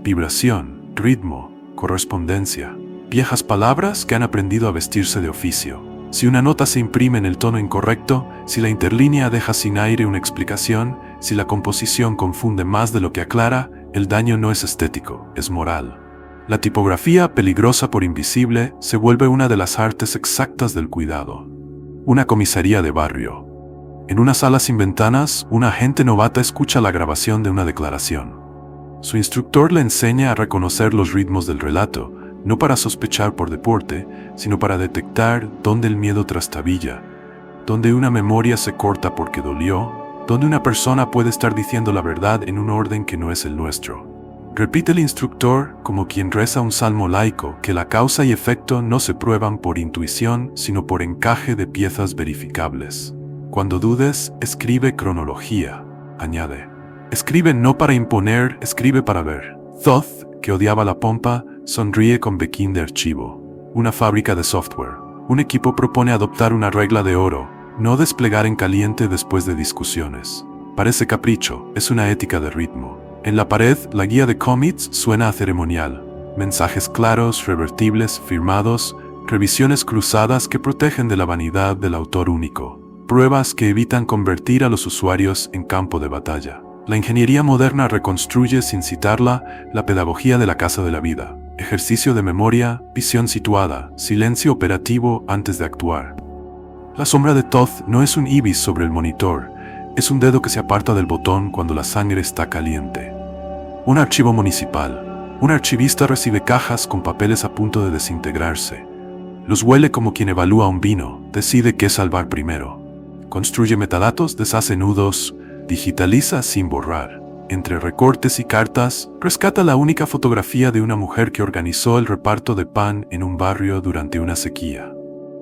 Vibración, ritmo, correspondencia, viejas palabras que han aprendido a vestirse de oficio. Si una nota se imprime en el tono incorrecto, si la interlínea deja sin aire una explicación, si la composición confunde más de lo que aclara, el daño no es estético, es moral. La tipografía, peligrosa por invisible, se vuelve una de las artes exactas del cuidado. Una comisaría de barrio. En una sala sin ventanas, una agente novata escucha la grabación de una declaración. Su instructor le enseña a reconocer los ritmos del relato, no para sospechar por deporte, sino para detectar dónde el miedo trastabilla, dónde una memoria se corta porque dolió, dónde una persona puede estar diciendo la verdad en un orden que no es el nuestro. Repite el instructor, como quien reza un salmo laico, que la causa y efecto no se prueban por intuición, sino por encaje de piezas verificables. Cuando dudes, escribe cronología, añade. Escribe no para imponer, escribe para ver. Thoth, que odiaba la pompa, sonríe con bequín de archivo. Una fábrica de software. Un equipo propone adoptar una regla de oro, no desplegar en caliente después de discusiones. Parece capricho, es una ética de ritmo. En la pared, la guía de commits suena a ceremonial. Mensajes claros, revertibles, firmados, revisiones cruzadas que protegen de la vanidad del autor único. Pruebas que evitan convertir a los usuarios en campo de batalla. La ingeniería moderna reconstruye sin citarla la pedagogía de la casa de la vida. Ejercicio de memoria, visión situada, silencio operativo antes de actuar. La sombra de Thoth no es un ibis sobre el monitor, es un dedo que se aparta del botón cuando la sangre está caliente. Un archivo municipal. Un archivista recibe cajas con papeles a punto de desintegrarse. Los huele como quien evalúa un vino, decide qué salvar primero. Construye metadatos, deshace nudos, digitaliza sin borrar. Entre recortes y cartas, rescata la única fotografía de una mujer que organizó el reparto de pan en un barrio durante una sequía.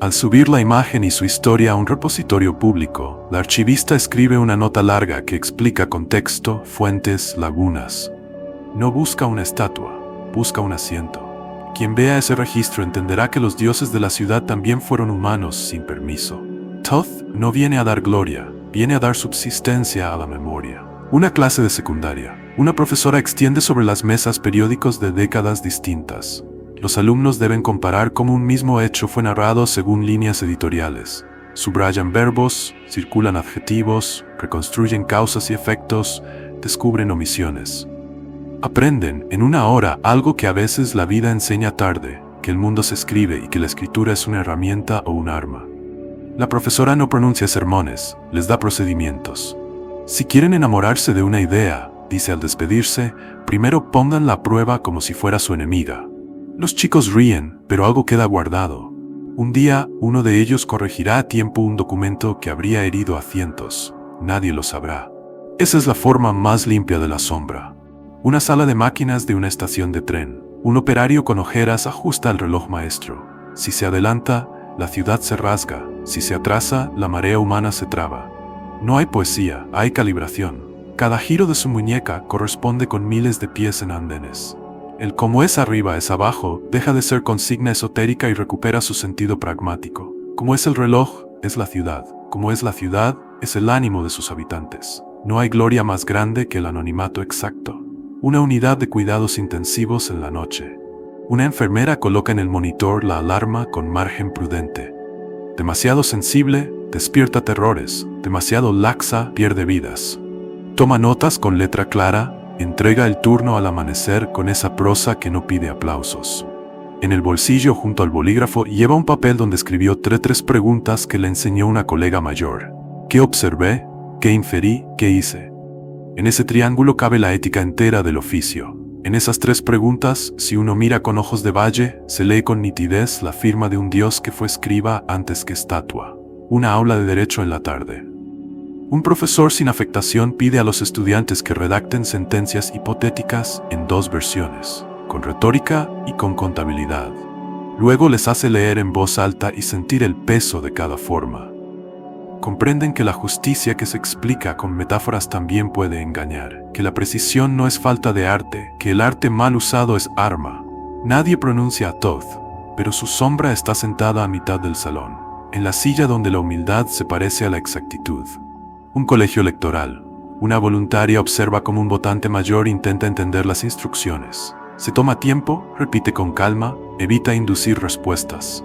Al subir la imagen y su historia a un repositorio público, la archivista escribe una nota larga que explica contexto, fuentes, lagunas. No busca una estatua, busca un asiento. Quien vea ese registro entenderá que los dioses de la ciudad también fueron humanos sin permiso. Thoth no viene a dar gloria, viene a dar subsistencia a la memoria. Una clase de secundaria. Una profesora extiende sobre las mesas periódicos de décadas distintas. Los alumnos deben comparar cómo un mismo hecho fue narrado según líneas editoriales. Subrayan verbos, circulan adjetivos, reconstruyen causas y efectos, descubren omisiones. Aprenden, en una hora, algo que a veces la vida enseña tarde, que el mundo se escribe y que la escritura es una herramienta o un arma. La profesora no pronuncia sermones, les da procedimientos. Si quieren enamorarse de una idea, dice al despedirse, primero pónganla a prueba como si fuera su enemiga. Los chicos ríen, pero algo queda guardado. Un día, uno de ellos corregirá a tiempo un documento que habría herido a cientos. Nadie lo sabrá. Esa es la forma más limpia de la sombra. Una sala de máquinas de una estación de tren. Un operario con ojeras ajusta el reloj maestro. Si se adelanta, la ciudad se rasga. Si se atrasa, la marea humana se traba. No hay poesía, hay calibración. Cada giro de su muñeca corresponde con miles de pies en andenes. El como es arriba es abajo deja de ser consigna esotérica y recupera su sentido pragmático. Como es el reloj, es la ciudad. Como es la ciudad, es el ánimo de sus habitantes. No hay gloria más grande que el anonimato exacto. Una unidad de cuidados intensivos en la noche. Una enfermera coloca en el monitor la alarma con margen prudente. Demasiado sensible, despierta terrores. Demasiado laxa, pierde vidas. Toma notas con letra clara, entrega el turno al amanecer con esa prosa que no pide aplausos. En el bolsillo junto al bolígrafo lleva un papel donde escribió tres preguntas que le enseñó una colega mayor. ¿Qué observé? ¿Qué inferí? ¿Qué hice? En ese triángulo cabe la ética entera del oficio. En esas 3 preguntas, si uno mira con ojos de valle, se lee con nitidez la firma de un dios que fue escriba antes que estatua. Una aula de derecho en la tarde. Un profesor sin afectación pide a los estudiantes que redacten sentencias hipotéticas en 2 versiones, con retórica y con contabilidad. Luego les hace leer en voz alta y sentir el peso de cada forma. Comprenden que la justicia que se explica con metáforas también puede engañar, que la precisión no es falta de arte, que el arte mal usado es arma. Nadie pronuncia a Todd, pero su sombra está sentada a mitad del salón, en la silla donde la humildad se parece a la exactitud. Un colegio electoral. Una voluntaria observa cómo un votante mayor intenta entender las instrucciones. Se toma tiempo, repite con calma, evita inducir respuestas.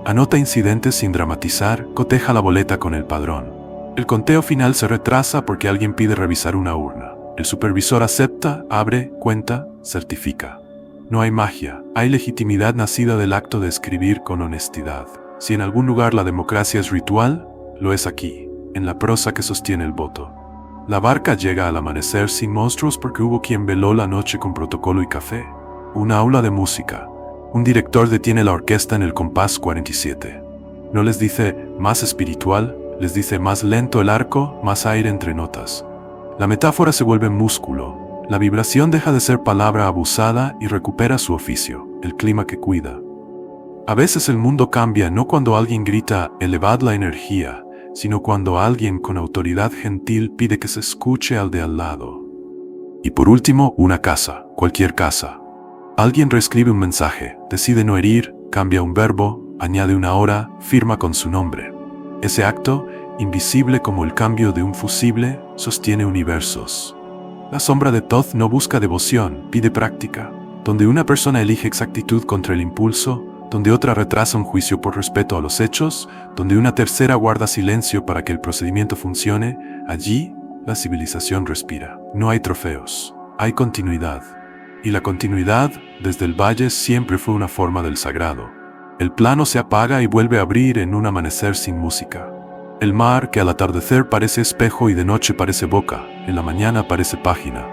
Anota incidentes sin dramatizar, coteja la boleta con el padrón. El conteo final se retrasa porque alguien pide revisar una urna. El supervisor acepta, abre, cuenta, certifica. No hay magia, hay legitimidad nacida del acto de escribir con honestidad. Si en algún lugar la democracia es ritual, lo es aquí, en la prosa que sostiene el voto. La barca llega al amanecer sin monstruos porque hubo quien veló la noche con protocolo y café. Una aula de música. Un director detiene la orquesta en el compás 47. No les dice más espiritual, les dice más lento el arco, más aire entre notas. La metáfora se vuelve músculo. La vibración deja de ser palabra abusada y recupera su oficio, el clima que cuida. A veces el mundo cambia no cuando alguien grita «elevad la energía», sino cuando alguien con autoridad gentil pide que se escuche al de al lado. Y por último, una casa, cualquier casa. Alguien reescribe un mensaje, decide no herir, cambia un verbo, añade una hora, firma con su nombre. Ese acto, invisible como el cambio de un fusible, sostiene universos. La sombra de Todd no busca devoción, pide práctica. Donde una persona elige exactitud contra el impulso, donde otra retrasa un juicio por respeto a los hechos, donde una tercera guarda silencio para que el procedimiento funcione, allí la civilización respira. No hay trofeos, hay continuidad. Y la continuidad, desde el valle, siempre fue una forma del sagrado. El plano se apaga y vuelve a abrir en un amanecer sin música. El mar, que al atardecer parece espejo y de noche parece boca, en la mañana parece página.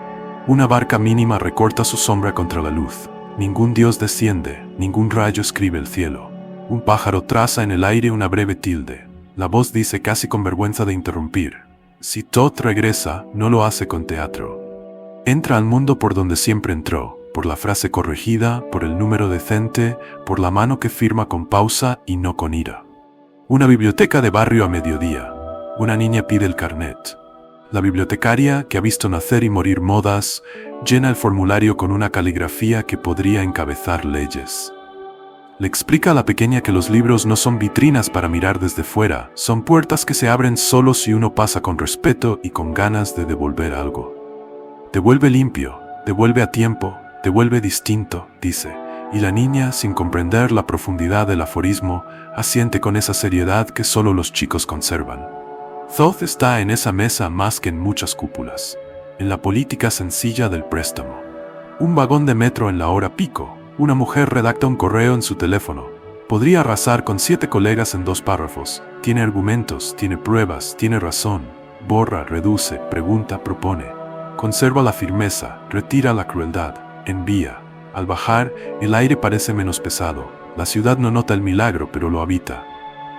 Una barca mínima recorta su sombra contra la luz. Ningún dios desciende, ningún rayo escribe el cielo. Un pájaro traza en el aire una breve tilde. La voz dice casi con vergüenza de interrumpir. Si Todd regresa, no lo hace con teatro. Entra al mundo por donde siempre entró, por la frase corregida, por el número decente, por la mano que firma con pausa y no con ira. Una biblioteca de barrio a mediodía. Una niña pide el carnet. La bibliotecaria, que ha visto nacer y morir modas, llena el formulario con una caligrafía que podría encabezar leyes. Le explica a la pequeña que los libros no son vitrinas para mirar desde fuera, son puertas que se abren solo si uno pasa con respeto y con ganas de devolver algo. Devuelve limpio, devuelve a tiempo, devuelve distinto, dice. Y la niña, sin comprender la profundidad del aforismo, asiente con esa seriedad que solo los chicos conservan. Todd está en esa mesa más que en muchas cúpulas, en la política sencilla del préstamo. Un vagón de metro en la hora pico, una mujer redacta un correo en su teléfono. Podría arrasar con 7 colegas en 2 párrafos. Tiene argumentos, tiene pruebas, tiene razón. Borra, reduce, pregunta, propone. Conserva la firmeza, retira la crueldad, envía. Al bajar, el aire parece menos pesado. La ciudad no nota el milagro, pero lo habita.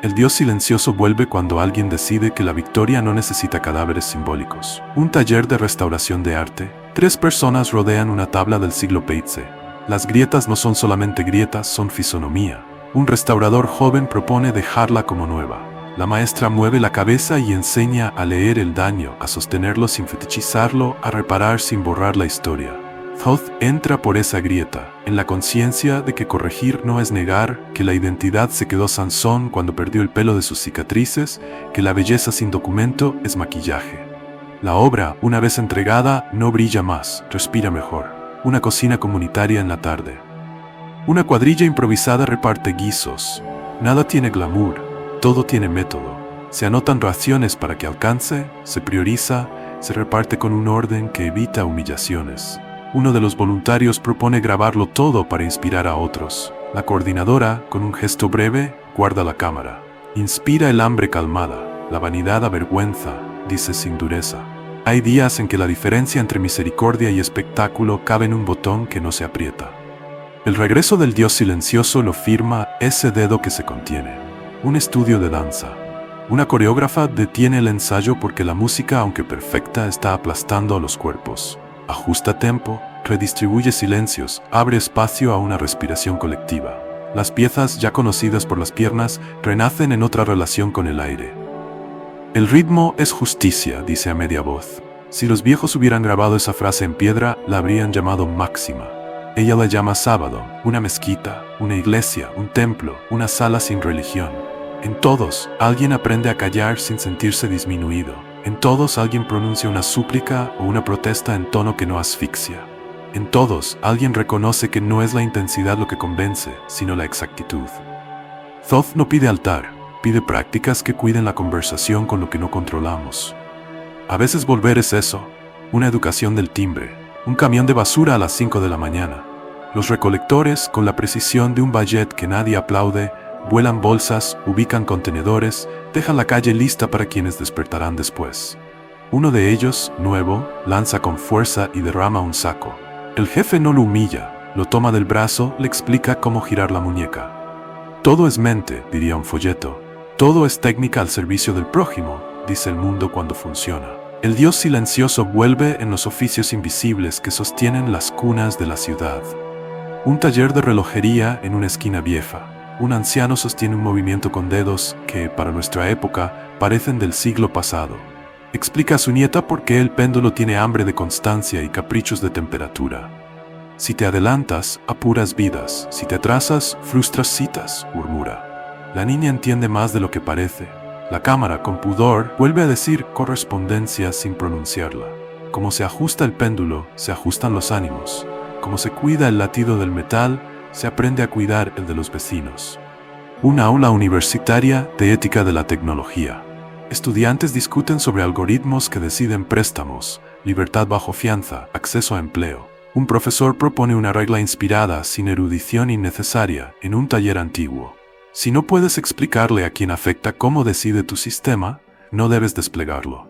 El dios silencioso vuelve cuando alguien decide que la victoria no necesita cadáveres simbólicos. Un taller de restauración de arte. 3 personas rodean una tabla del siglo Peitze. Las grietas no son solamente grietas, son fisonomía. Un restaurador joven propone dejarla como nueva. La maestra mueve la cabeza y enseña a leer el daño, a sostenerlo sin fetichizarlo, a reparar sin borrar la historia. Todd entra por esa grieta, en la conciencia de que corregir no es negar, que la identidad se quedó Sansón cuando perdió el pelo de sus cicatrices, que la belleza sin documento es maquillaje. La obra, una vez entregada, no brilla más, respira mejor. Una cocina comunitaria en la tarde. Una cuadrilla improvisada reparte guisos. Nada tiene glamour, todo tiene método. Se anotan raciones para que alcance, se prioriza, se reparte con un orden que evita humillaciones. Uno de los voluntarios propone grabarlo todo para inspirar a otros. La coordinadora, con un gesto breve, guarda la cámara. Inspira el hambre calmada, la vanidad avergüenza, dice sin dureza. Hay días en que la diferencia entre misericordia y espectáculo cabe en un botón que no se aprieta. El regreso del dios silencioso lo firma ese dedo que se contiene. Un estudio de danza. Una coreógrafa detiene el ensayo porque la música, aunque perfecta, está aplastando a los cuerpos. Ajusta tempo, redistribuye silencios, abre espacio a una respiración colectiva. Las piezas, ya conocidas por las piernas, renacen en otra relación con el aire. El ritmo es justicia, dice a media voz. Si los viejos hubieran grabado esa frase en piedra, la habrían llamado máxima. Ella la llama sábado, una mezquita, una iglesia, un templo, una sala sin religión. En todos, alguien aprende a callar sin sentirse disminuido. En todos, alguien pronuncia una súplica o una protesta en tono que no asfixia. En todos, alguien reconoce que no es la intensidad lo que convence, sino la exactitud. Thoth no pide altar, pide prácticas que cuiden la conversación con lo que no controlamos. A veces volver es eso, una educación del timbre, un camión de basura a las 5 de la mañana. Los recolectores, con la precisión de un ballet que nadie aplaude, vuelan bolsas, ubican contenedores, dejan la calle lista para quienes despertarán después. Uno de ellos, nuevo, lanza con fuerza y derrama un saco. El jefe no lo humilla, lo toma del brazo, le explica cómo girar la muñeca. Todo es mente, diría un folleto. Todo es técnica al servicio del prójimo, dice el mundo cuando funciona. El Dios silencioso vuelve en los oficios invisibles que sostienen las cunas de la ciudad. Un taller de relojería en una esquina vieja. Un anciano sostiene un movimiento con dedos que, para nuestra época, parecen del siglo pasado. Explica a su nieta por qué el péndulo tiene hambre de constancia y caprichos de temperatura. Si te adelantas, apuras vidas. Si te atrasas, frustras citas, murmura. La niña entiende más de lo que parece. La cámara, con pudor, vuelve a decir correspondencia sin pronunciarla. Como se ajusta el péndulo, se ajustan los ánimos. Como se cuida el latido del metal, se aprende a cuidar el de los vecinos. Una aula universitaria de ética de la tecnología. Estudiantes discuten sobre algoritmos que deciden préstamos, libertad bajo fianza, acceso a empleo. Un profesor propone una regla inspirada, sin erudición innecesaria, en un taller antiguo. Si no puedes explicarle a quien afecta cómo decide tu sistema, no debes desplegarlo.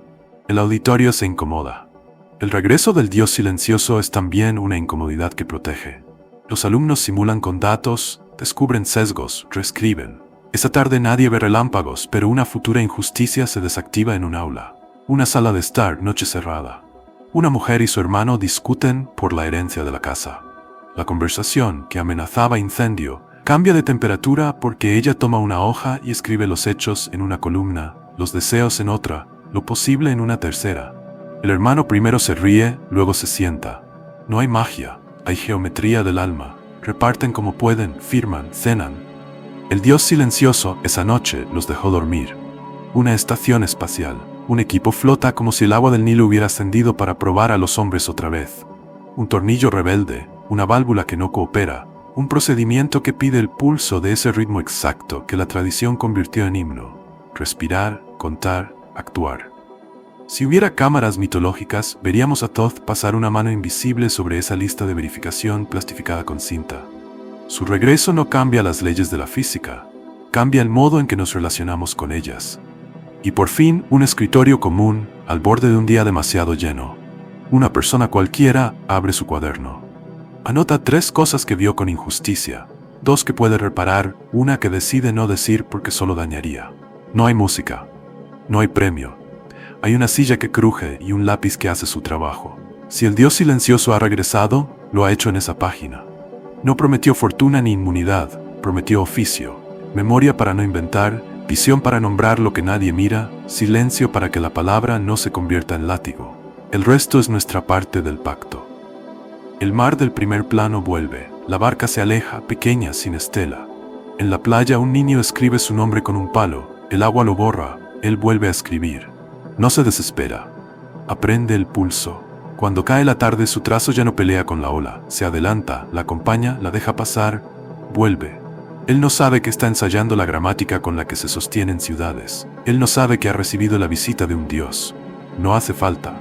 El auditorio se incomoda. El regreso del Dios silencioso es también una incomodidad que protege. Los alumnos simulan con datos, descubren sesgos, reescriben. Esa tarde nadie ve relámpagos, pero una futura injusticia se desactiva en un aula. Una sala de estar, noche cerrada. Una mujer y su hermano discuten por la herencia de la casa. La conversación, que amenazaba incendio, cambia de temperatura porque ella toma una hoja y escribe los hechos en una columna, los deseos en otra, lo posible en una tercera. El hermano primero se ríe, luego se sienta. No hay magia, hay geometría del alma. Reparten como pueden, firman, cenan. El Dios silencioso, esa noche, los dejó dormir. Una estación espacial. Un equipo flota como si el agua del Nilo hubiera ascendido para probar a los hombres otra vez. Un tornillo rebelde, una válvula que no coopera, un procedimiento que pide el pulso de ese ritmo exacto que la tradición convirtió en himno. Respirar, contar, actuar. Si hubiera cámaras mitológicas, veríamos a Thoth pasar una mano invisible sobre esa lista de verificación plastificada con cinta. Su regreso no cambia las leyes de la física, cambia el modo en que nos relacionamos con ellas. Y por fin, un escritorio común, al borde de un día demasiado lleno. Una persona cualquiera abre su cuaderno. Anota 3 cosas que vio con injusticia, 2 que puede reparar, una que decide no decir porque solo dañaría. No hay música, no hay premio. Hay una silla que cruje y un lápiz que hace su trabajo. Si el Dios silencioso ha regresado, lo ha hecho en esa página. No prometió fortuna ni inmunidad, prometió oficio, memoria para no inventar, visión para nombrar lo que nadie mira, silencio para que la palabra no se convierta en látigo. El resto es nuestra parte del pacto. El mar del primer plano vuelve, la barca se aleja, pequeña, sin estela. En la playa un niño escribe su nombre con un palo, el agua lo borra, él vuelve a escribir. No se desespera, aprende el pulso. Cuando cae la tarde su trazo ya no pelea con la ola, se adelanta, la acompaña, la deja pasar, vuelve. Él no sabe que está ensayando la gramática con la que se sostienen ciudades. Él no sabe que ha recibido la visita de un dios. No hace falta.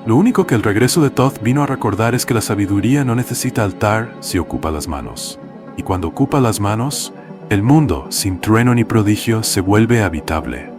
Lo único que el regreso de Thoth vino a recordar es que la sabiduría no necesita altar si ocupa las manos. Y cuando ocupa las manos, el mundo, sin trueno ni prodigio, se vuelve habitable.